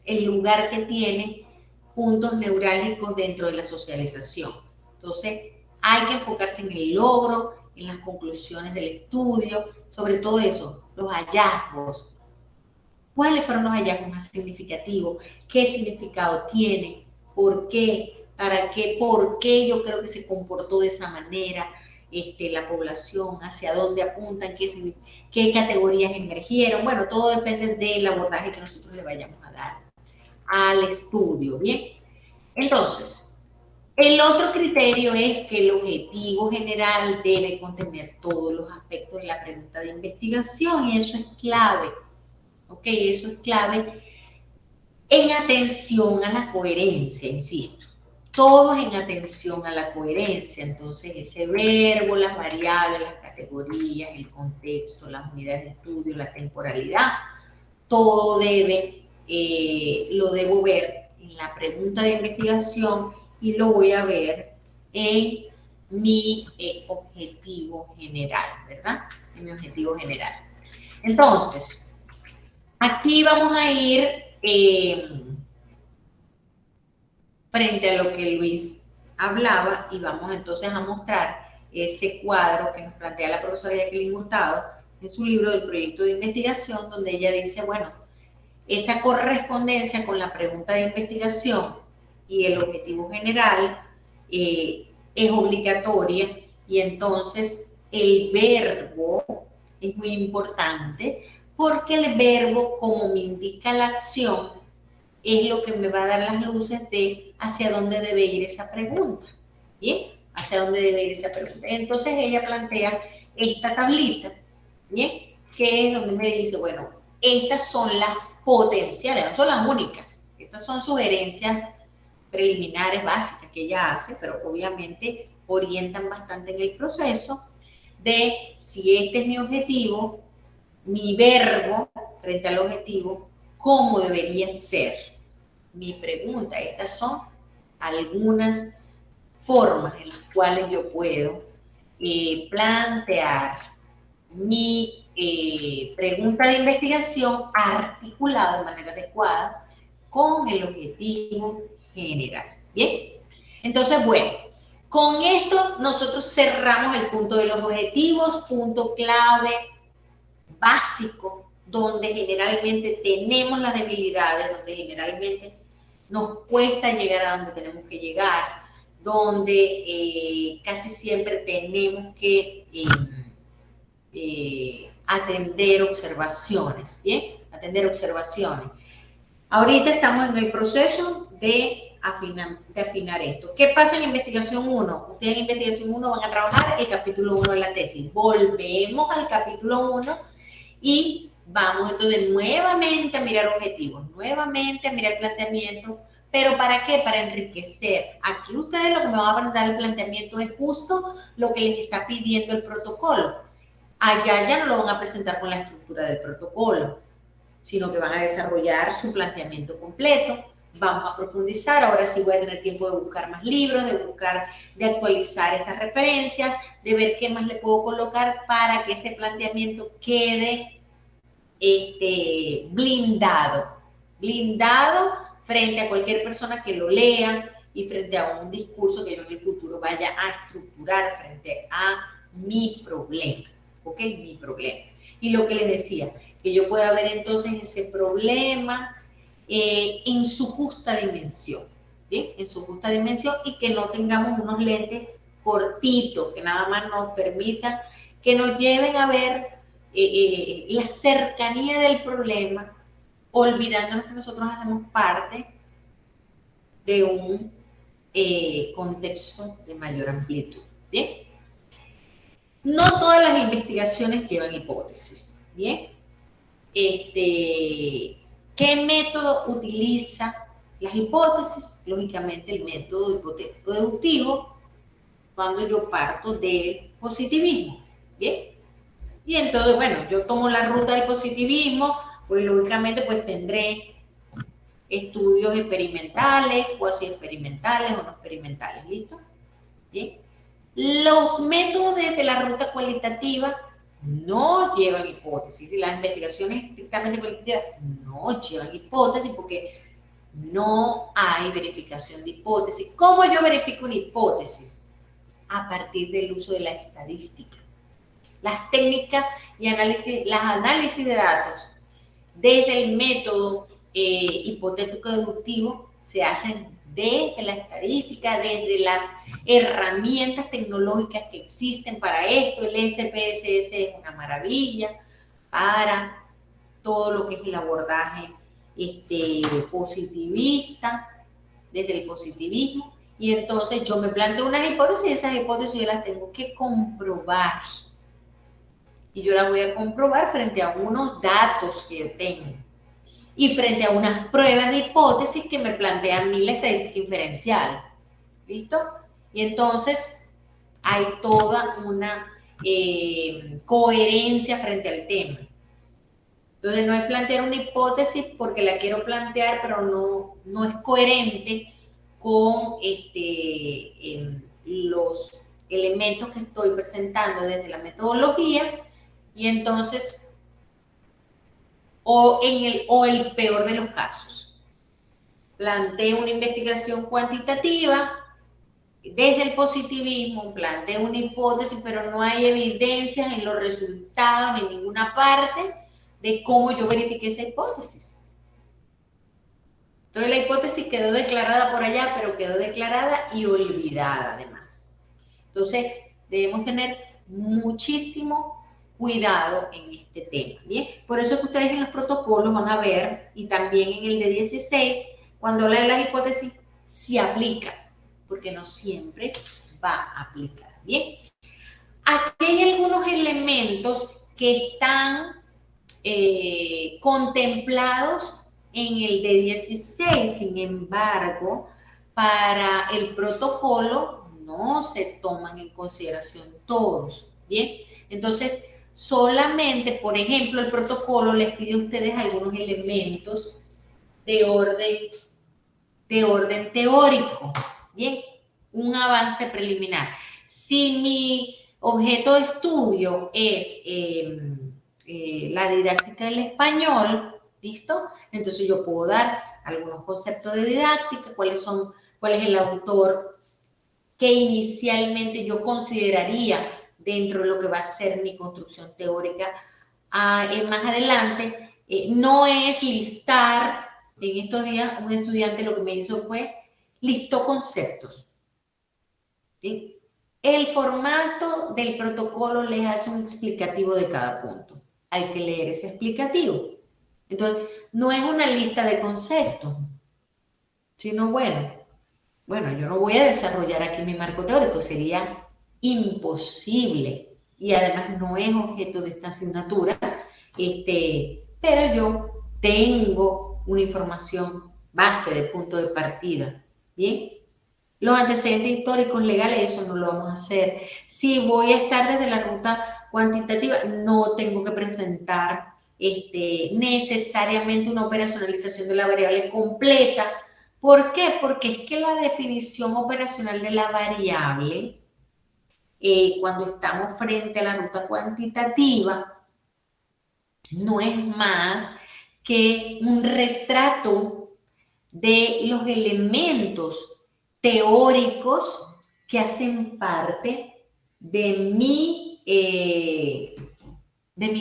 Speaker 1: el lugar que tiene puntos neurálgicos dentro de la socialización. Entonces, hay que enfocarse en el logro, en las conclusiones del estudio, sobre todo eso, los hallazgos. ¿Cuáles fueron los hallazgos más significativos? ¿Qué significado tiene? ¿Por qué? ¿Para qué? ¿Por qué yo creo que se comportó de esa manera la población? ¿Hacia dónde apuntan? ¿Qué categorías emergieron? Bueno, todo depende del abordaje que nosotros le vayamos a dar al estudio, ¿bien? Entonces, el otro criterio es que el objetivo general debe contener todos los aspectos de la pregunta de investigación y eso es clave, ¿ok? Eso es clave en atención a la coherencia, insisto. Todos en atención a la coherencia, entonces ese verbo, las variables, las categorías, el contexto, las unidades de estudio, la temporalidad, todo lo debo ver en la pregunta de investigación y lo voy a ver en mi objetivo general, ¿verdad? En mi objetivo general. Entonces, aquí vamos a ir frente a lo que Luis hablaba y vamos entonces a mostrar ese cuadro que nos plantea la profesora Jacqueline Hurtado en su libro del proyecto de investigación, donde ella dice, bueno, esa correspondencia con la pregunta de investigación y el objetivo general es obligatoria y entonces el verbo es muy importante porque el verbo, como me indica la acción, es lo que me va a dar las luces de hacia dónde debe ir esa pregunta. ¿Bien? Hacia dónde debe ir esa pregunta. Entonces ella plantea esta tablita, ¿bien? Que es donde me dice, bueno, estas son las potenciales, no son las únicas. Estas son sugerencias preliminares básicas que ella hace, pero obviamente orientan bastante en el proceso de si este es mi objetivo, mi verbo frente al objetivo, ¿cómo debería ser mi pregunta? Estas son algunas formas en las cuales yo puedo plantear mi pregunta de investigación articulada de manera adecuada con el objetivo general. ¿Bien? Entonces, bueno, con esto nosotros cerramos el punto de los objetivos, punto clave, básico, donde generalmente tenemos las debilidades, donde generalmente nos cuesta llegar a donde tenemos que llegar, donde casi siempre tenemos que atender observaciones, ¿bien? Atender observaciones. Ahorita estamos en el proceso de afinar esto. ¿Qué pasa en investigación 1? Ustedes en investigación 1 van a trabajar el capítulo 1 de la tesis. Volvemos al capítulo 1 y Vamos entonces nuevamente a mirar objetivos, nuevamente a mirar planteamiento, pero ¿para qué? Para enriquecer. Aquí ustedes lo que me van a presentar el planteamiento es justo lo que les está pidiendo el protocolo. Allá ya no lo van a presentar con la estructura del protocolo, sino que van a desarrollar su planteamiento completo. Vamos a profundizar, ahora sí voy a tener tiempo de buscar más libros, de actualizar estas referencias, de ver qué más le puedo colocar para que ese planteamiento quede blindado frente a cualquier persona que lo lea y frente a un discurso que yo en el futuro vaya a estructurar frente a mi problema, ¿ok? Mi problema. Y lo que les decía, que yo pueda ver entonces ese problema en su justa dimensión, ¿bien? En su justa dimensión, y que no tengamos unos lentes cortitos que nada más nos permitan, que nos lleven a ver la cercanía del problema, olvidándonos que nosotros hacemos parte de un contexto de mayor amplitud. ¿Bien? No todas las investigaciones llevan hipótesis. ¿Bien? ¿Qué método utiliza las hipótesis? Lógicamente el método hipotético deductivo, cuando yo parto del positivismo. ¿Bien? Y entonces, bueno, yo tomo la ruta del positivismo, pues lógicamente pues tendré estudios experimentales, cuasi experimentales o no experimentales, ¿listo? ¿Bien? Los métodos desde la ruta cualitativa no llevan hipótesis, y las investigaciones estrictamente cualitativas no llevan hipótesis porque no hay verificación de hipótesis. ¿Cómo yo verifico una hipótesis? A partir del uso de la estadística. Las técnicas y las análisis de datos desde el método hipotético deductivo se hacen desde la estadística, desde las herramientas tecnológicas que existen para esto. El SPSS es una maravilla para todo lo que es el abordaje positivista, desde el positivismo. Y entonces yo me planteo unas hipótesis, y esas hipótesis yo las tengo que comprobar. Y yo las voy a comprobar frente a unos datos que yo tengo y frente a unas pruebas de hipótesis que me plantean a mí la estadística inferencial. ¿Listo? Y entonces hay toda una coherencia frente al tema. Entonces no es plantear una hipótesis porque la quiero plantear, pero no es coherente con los elementos que estoy presentando desde la metodología. Y entonces, o el peor de los casos, planteo una investigación cuantitativa desde el positivismo, planteo una hipótesis, pero no hay evidencias en los resultados ni en ninguna parte de cómo yo verifiqué esa hipótesis. Entonces la hipótesis quedó declarada por allá, pero quedó declarada y olvidada además. Entonces debemos tener muchísimo cuidado en este tema, ¿bien? Por eso es que ustedes en los protocolos van a ver, y también en el de 16, cuando habla de las hipótesis, se aplica, porque no siempre va a aplicar, ¿bien? Aquí hay algunos elementos que están contemplados en el de 16, sin embargo, para el protocolo no se toman en consideración todos, ¿bien? Entonces, solamente, por ejemplo, el protocolo les pide a ustedes algunos elementos de orden teórico, ¿bien? Un avance preliminar. Si mi objeto de estudio es la didáctica del español, ¿listo? Entonces yo puedo dar algunos conceptos de didáctica, cuál es el autor que inicialmente yo consideraría dentro de lo que va a ser mi construcción teórica más adelante. No es listar. En estos días un estudiante lo que me hizo fue listó conceptos. ¿Sí? El formato del protocolo les hace un explicativo de cada punto. Hay que leer ese explicativo. Entonces, no es una lista de conceptos, sino bueno, yo no voy a desarrollar aquí mi marco teórico, sería imposible, y además no es objeto de esta asignatura Pero yo tengo una información base de punto de partida, ¿bien? Los antecedentes históricos legales, eso no lo vamos a hacer. Si voy a estar desde la ruta cuantitativa, no tengo que presentar necesariamente una operacionalización de la variable completa. ¿Por qué? Porque es que la definición operacional de la variable, cuando estamos frente a la ruta cuantitativa, no es más que un retrato de los elementos teóricos que hacen parte de mi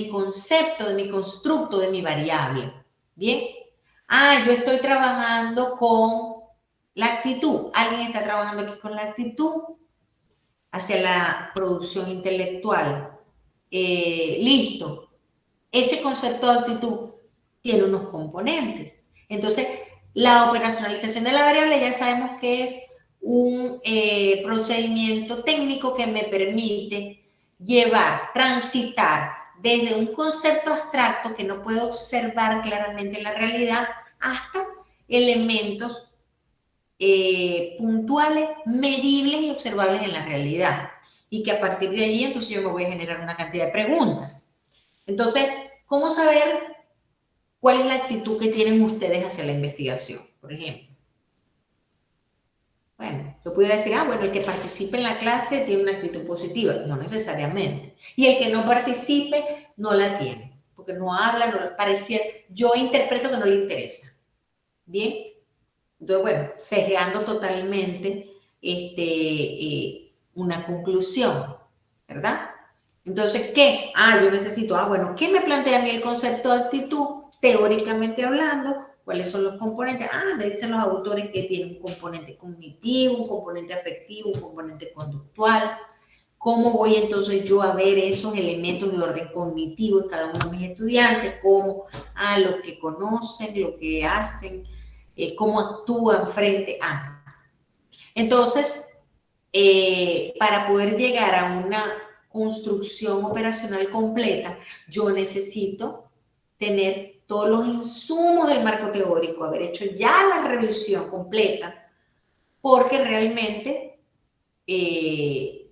Speaker 1: concepto, de mi constructo, de mi variable. Bien. Yo estoy trabajando con la actitud. ¿Alguien está trabajando aquí con la actitud hacia la producción intelectual? Listo. Ese concepto de actitud tiene unos componentes. Entonces, la operacionalización de la variable ya sabemos que es un procedimiento técnico que me permite transitar desde un concepto abstracto que no puedo observar claramente en la realidad hasta elementos puntuales, medibles y observables en la realidad. Y que a partir de allí, entonces yo me voy a generar una cantidad de preguntas. Entonces, ¿cómo saber cuál es la actitud que tienen ustedes hacia la investigación? Por ejemplo, bueno, yo pudiera decir, bueno, el que participe en la clase tiene una actitud positiva. No necesariamente. Y el que no participe no la tiene, porque no habla, no pareciera, yo interpreto que no le interesa. Bien, entonces, bueno, sesgando totalmente una conclusión, ¿verdad? Entonces, ¿qué? Yo necesito, bueno, ¿qué me plantea a mí el concepto de actitud? Teóricamente hablando, ¿cuáles son los componentes? Me dicen los autores que tienen un componente cognitivo, un componente afectivo, un componente conductual. ¿Cómo voy entonces yo a ver esos elementos de orden cognitivo en cada uno de mis estudiantes? ¿Cómo? Lo que conocen, lo que hacen, cómo actúan frente a. Entonces, para poder llegar a una construcción operacional completa, yo necesito tener todos los insumos del marco teórico, haber hecho ya la revisión completa, porque realmente, si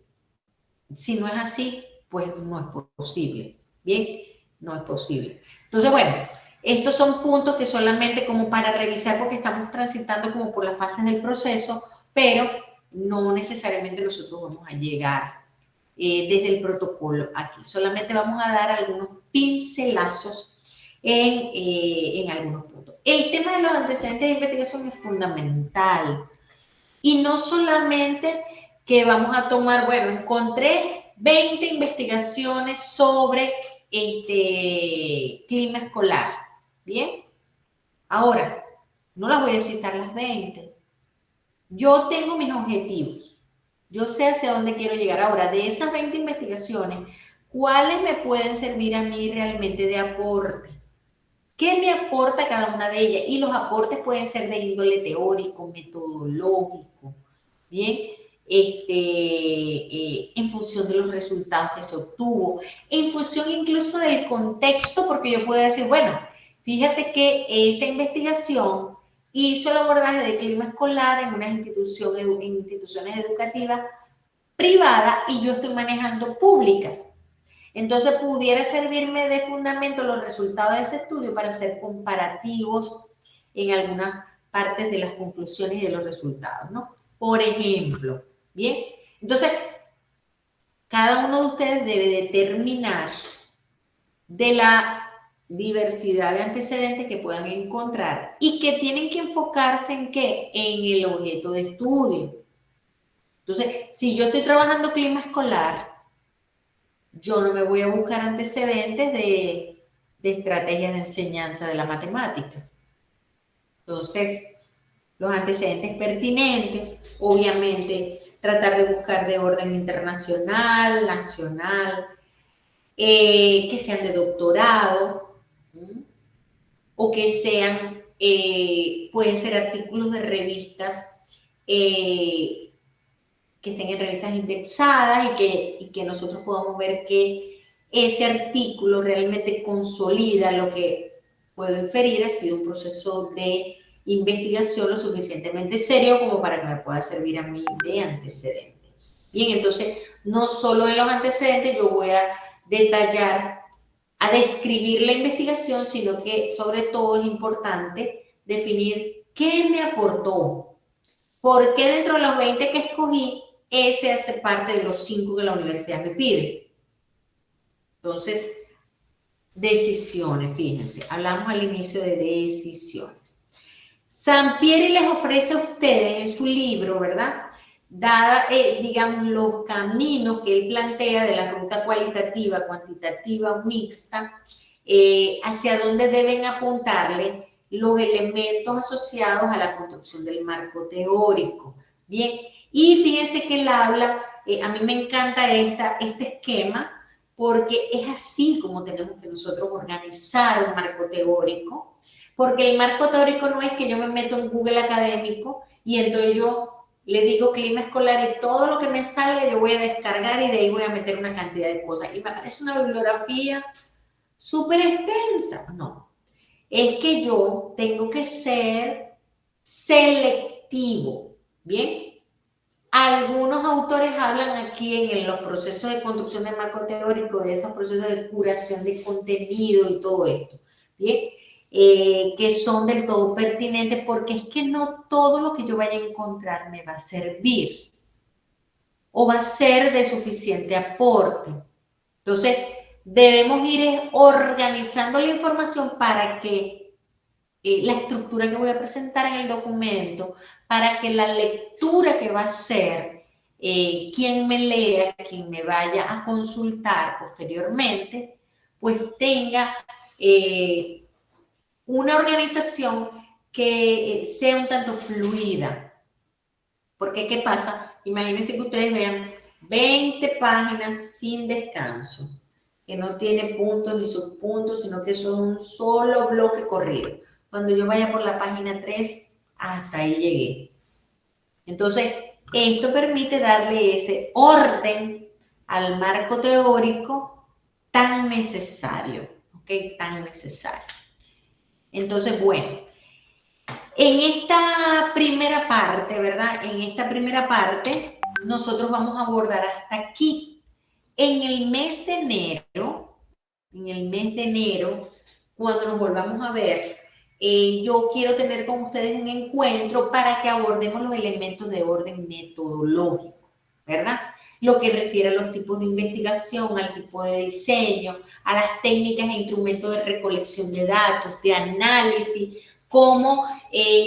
Speaker 1: no es así, pues no es posible. Bien, no es posible. Entonces, bueno, estos son puntos que solamente como para revisar, porque estamos transitando como por las fases del proceso, pero no necesariamente nosotros vamos a llegar desde el protocolo aquí. Solamente vamos a dar algunos pincelazos en algunos puntos. El tema de los antecedentes de investigación es fundamental. Y no solamente que vamos a tomar, bueno, encontré 20 investigaciones sobre clima escolar. Bien. Ahora, no las voy a citar las 20. Yo tengo mis objetivos. Yo sé hacia dónde quiero llegar. Ahora, de esas 20 investigaciones, ¿cuáles me pueden servir a mí realmente de aporte? ¿Qué me aporta cada una de ellas? Y los aportes pueden ser de índole teórico, metodológico, ¿bien? En función de los resultados que se obtuvo, en función incluso del contexto, porque yo puedo decir, bueno, fíjate que esa investigación hizo el abordaje de clima escolar en unas instituciones educativas privadas y yo estoy manejando públicas. Entonces pudiera servirme de fundamento los resultados de ese estudio para hacer comparativos en algunas partes de las conclusiones y de los resultados, ¿no? Por ejemplo, ¿bien? Entonces, cada uno de ustedes debe determinar de la diversidad de antecedentes que puedan encontrar y que tienen que enfocarse en ¿qué? En el objeto de estudio. Entonces, si yo estoy trabajando clima escolar, yo no me voy a buscar antecedentes de estrategias de enseñanza de la matemática. Entonces, los antecedentes pertinentes, obviamente, tratar de buscar de orden internacional, nacional, que sean de doctorado, o que sean, pueden ser artículos de revistas que estén en revistas indexadas y que nosotros podamos ver que ese artículo realmente consolida lo que puedo inferir ha sido un proceso de investigación lo suficientemente serio como para que me pueda servir a mí de antecedente. Bien, entonces, no solo en los antecedentes yo voy a detallar, a describir la investigación, sino que sobre todo es importante definir qué me aportó, por qué dentro de los 20 que escogí, ese hace parte de los 5 que la universidad me pide. Entonces, decisiones, fíjense, hablamos al inicio de decisiones. Sampieri les ofrece a ustedes en su libro, ¿verdad? Dada, digamos, los caminos que él plantea de la ruta cualitativa, cuantitativa o mixta, hacia dónde deben apuntarle los elementos asociados a la construcción del marco teórico. Bien, y fíjense que él habla, a mí me encanta este esquema, porque es así como tenemos que nosotros organizar un marco teórico, porque el marco teórico no es que yo me meto en Google académico y entonces yo le digo clima escolar y todo lo que me salga yo voy a descargar y de ahí voy a meter una cantidad de cosas. Y me parece una bibliografía súper extensa. No, es que yo tengo que ser selectivo, ¿bien? Algunos autores hablan aquí en los procesos de construcción del marco teórico, de esos procesos de curación de contenido y todo esto, ¿bien? Que son del todo pertinentes porque es que no todo lo que yo vaya a encontrar me va a servir o va a ser de suficiente aporte. Entonces, debemos ir organizando la información para que la estructura que voy a presentar en el documento, para que la lectura que va a ser, quien me lea, quien me vaya a consultar posteriormente, pues tenga una organización que sea un tanto fluida. Porque, ¿qué pasa? Imagínense que ustedes vean 20 páginas sin descanso, que no tiene puntos ni subpuntos, sino que son un solo bloque corrido. Cuando yo vaya por la página 3, hasta ahí llegué. Entonces, esto permite darle ese orden al marco teórico tan necesario, ¿ok? Tan necesario. Entonces, bueno, en esta primera parte, ¿verdad? En esta primera parte, nosotros vamos a abordar hasta aquí. En el mes de enero, cuando nos volvamos a ver, yo quiero tener con ustedes un encuentro para que abordemos los elementos de orden metodológico, ¿verdad? Lo que refiere a los tipos de investigación, al tipo de diseño, a las técnicas e instrumentos de recolección de datos, de análisis, cómo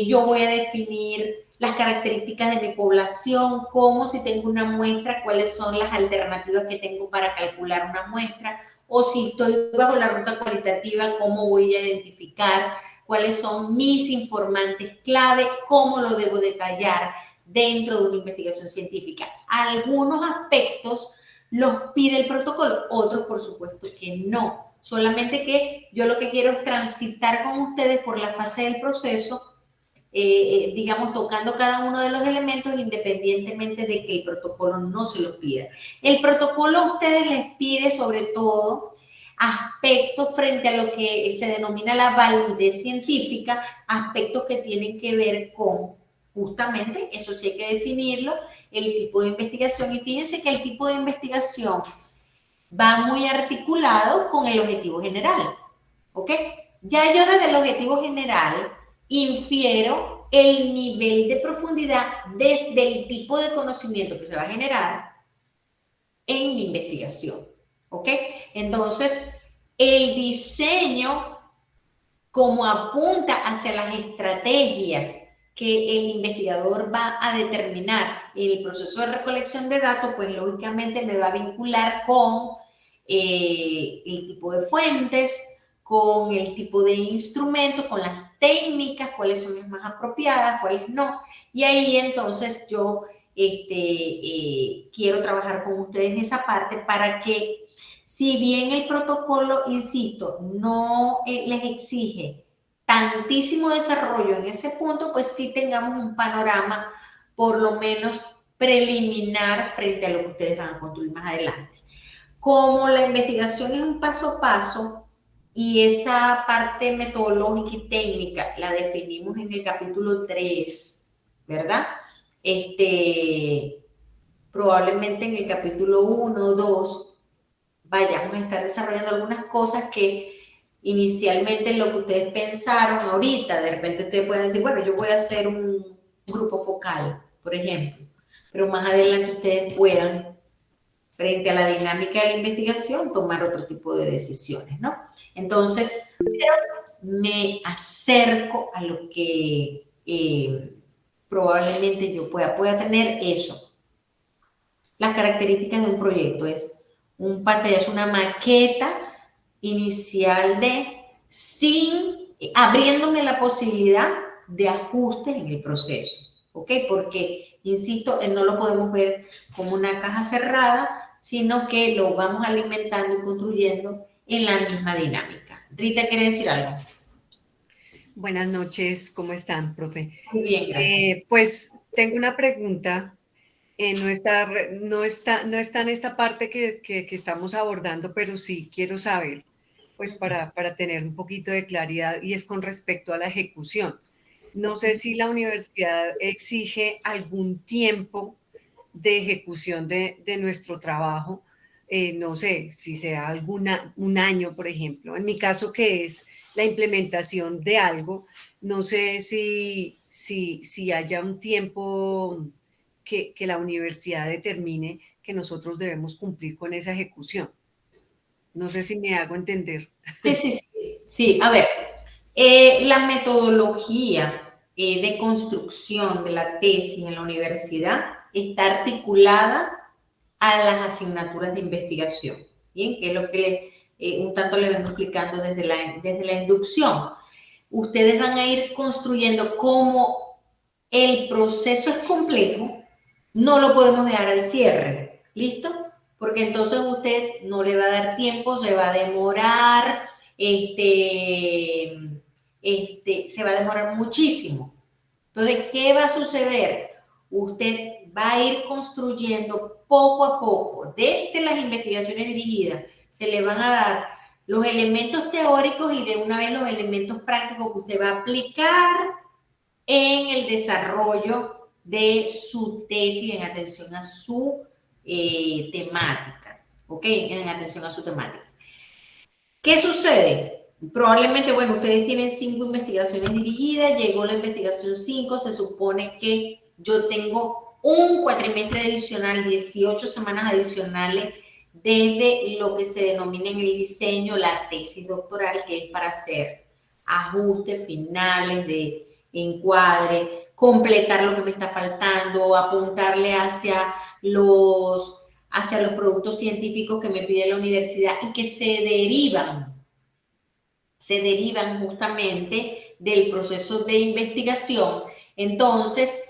Speaker 1: yo voy a definir las características de mi población, cómo si tengo una muestra, cuáles son las alternativas que tengo para calcular una muestra, o si estoy bajo la ruta cualitativa, cómo voy a identificar cuáles son mis informantes clave, cómo lo debo detallar dentro de una investigación científica. Algunos aspectos los pide el protocolo, otros por supuesto que no. Solamente que yo lo que quiero es transitar con ustedes por la fase del proceso, digamos, tocando cada uno de los elementos independientemente de que el protocolo no se los pida. El protocolo a ustedes les pide sobre todo aspectos frente a lo que se denomina la validez científica, aspectos que tienen que ver con, justamente, eso sí hay que definirlo, el tipo de investigación. Y fíjense que el tipo de investigación va muy articulado con el objetivo general, ¿ok? Ya yo desde el objetivo general infiero el nivel de profundidad desde el tipo de conocimiento que se va a generar en mi investigación, ¿ok? Entonces, el diseño, como apunta hacia las estrategias que el investigador va a determinar en el proceso de recolección de datos, pues lógicamente me va a vincular con el tipo de fuentes, con el tipo de instrumento, con las técnicas, cuáles son las más apropiadas, cuáles no. Y ahí entonces yo quiero trabajar con ustedes en esa parte para que, si bien el protocolo, insisto, no les exige tantísimo desarrollo en ese punto, pues sí tengamos un panorama por lo menos preliminar frente a lo que ustedes van a construir más adelante. como la investigación es un paso a paso y esa parte metodológica y técnica la definimos en el capítulo 3, ¿verdad? Probablemente en el capítulo 1 o 2 vayamos a estar desarrollando algunas cosas que inicialmente lo que ustedes pensaron ahorita, de repente ustedes pueden decir, bueno, yo voy a hacer un grupo focal, por ejemplo, pero más adelante ustedes puedan, frente a la dinámica de la investigación, tomar otro tipo de decisiones, ¿no? Entonces, me acerco a lo que probablemente yo pueda tener eso. Las características de un proyecto es un pantallazo, una maqueta inicial abriéndome la posibilidad de ajustes en el proceso, ¿ok? Porque, insisto, no lo podemos ver como una caja cerrada, sino que lo vamos alimentando y construyendo en la misma dinámica. Rita, ¿quiere decir algo?
Speaker 4: Buenas noches, ¿cómo están, profe?
Speaker 1: Muy bien, gracias.
Speaker 4: Pues tengo una pregunta. No está en esta parte que estamos abordando, pero sí quiero saber, pues para tener un poquito de claridad, y es con respecto a la ejecución. No sé si la universidad exige algún tiempo de ejecución de nuestro trabajo. No sé si sea un año, por ejemplo. En mi caso, que es la implementación de algo, no sé si haya un tiempo que la universidad determine que nosotros debemos cumplir con esa ejecución. No sé si me hago entender.
Speaker 1: Sí. Sí, a ver, la metodología de construcción de la tesis en la universidad está articulada a las asignaturas de investigación, ¿bien? Que es lo que un tanto le vengo explicando desde la inducción. Ustedes van a ir construyendo cómo el proceso es complejo, no lo podemos dejar al cierre, ¿listo? Porque entonces usted no le va a dar tiempo, se va a demorar, se va a demorar muchísimo. Entonces, ¿qué va a suceder? Usted va a ir construyendo poco a poco, desde las investigaciones dirigidas, se le van a dar los elementos teóricos y de una vez los elementos prácticos que usted va a aplicar en el desarrollo de su tesis en atención a su temática, ¿ok? En atención a su temática. ¿Qué sucede? Probablemente, bueno, ustedes tienen 5 investigaciones dirigidas, llegó la investigación 5, se supone que yo tengo un cuatrimestre adicional, 18 semanas adicionales, desde lo que se denomina en el diseño la tesis doctoral, que es para hacer ajustes finales de encuadre, completar lo que me está faltando, apuntarle hacia los productos científicos que me pide la universidad y que se derivan justamente del proceso de investigación. Entonces,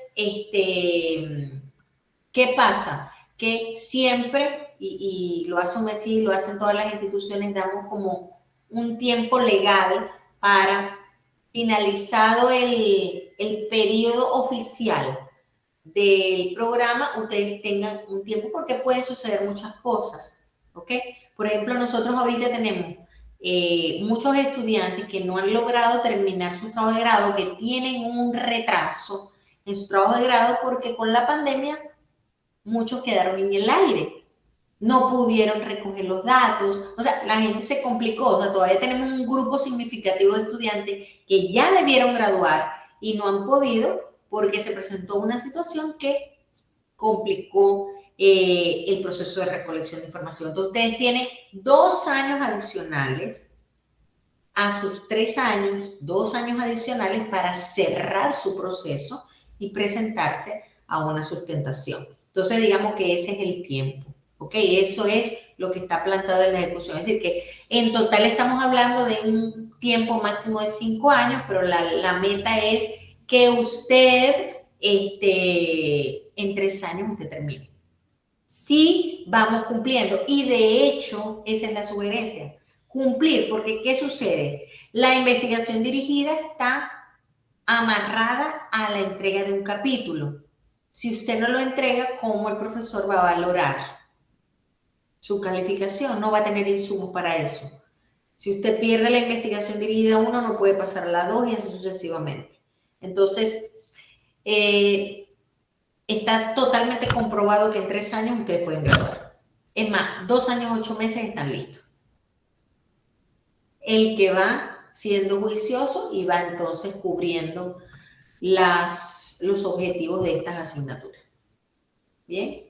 Speaker 1: ¿qué pasa? Que siempre, y lo hace UMESI, lo hacen todas las instituciones, damos como un tiempo legal para, finalizado el periodo oficial del programa, ustedes tengan un tiempo, porque pueden suceder muchas cosas, ¿ok? Por ejemplo, nosotros ahorita tenemos muchos estudiantes que no han logrado terminar su trabajo de grado, que tienen un retraso en su trabajo de grado porque con la pandemia muchos quedaron en el aire, no pudieron recoger los datos, o sea, la gente se complicó, o sea, todavía tenemos un grupo significativo de estudiantes que ya debieron graduar y no han podido porque se presentó una situación que complicó el proceso de recolección de información. Entonces, ustedes tienen 2 años adicionales a sus 3 años, 2 años adicionales para cerrar su proceso y presentarse a una sustentación. Entonces, digamos que ese es el tiempo, ¿ok? Eso es lo que está plantado en la ejecución. Es decir, que en total estamos hablando de un tiempo máximo de 5 años, pero la meta es que usted, en 3 años usted termine. Sí, vamos cumpliendo. Y de hecho, esa es la sugerencia. Cumplir, porque ¿qué sucede? La investigación dirigida está amarrada a la entrega de un capítulo. Si usted no lo entrega, ¿cómo el profesor va a valorar su calificación, no va a tener insumos para eso. Si usted pierde la investigación dirigida a 1, no puede pasar a la 2 y así sucesivamente. Entonces, está totalmente comprobado que en 3 años ustedes pueden graduar. Es más, 2 años, 8 meses están listos. El que va siendo juicioso y va entonces cubriendo los objetivos de estas asignaturas. ¿Bien?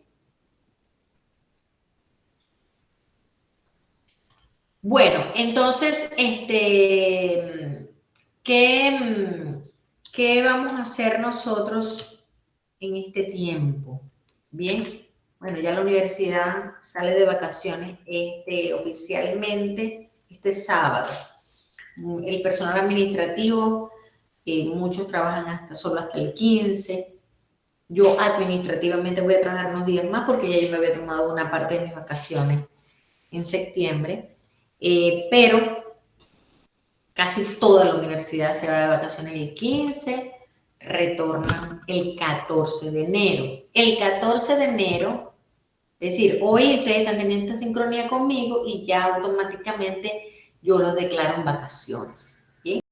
Speaker 1: Bueno, entonces, ¿qué vamos a hacer nosotros en este tiempo? Bien, bueno, ya la universidad sale de vacaciones oficialmente este sábado. El personal administrativo, muchos trabajan solo hasta el 15. Yo administrativamente voy a trabajar unos días más porque ya yo me había tomado una parte de mis vacaciones en septiembre. Pero casi toda la universidad se va de vacaciones el 15, retornan el 14 de enero. El 14 de enero, es decir, hoy ustedes están teniendo esta sincronía conmigo y ya automáticamente yo los declaro en vacaciones.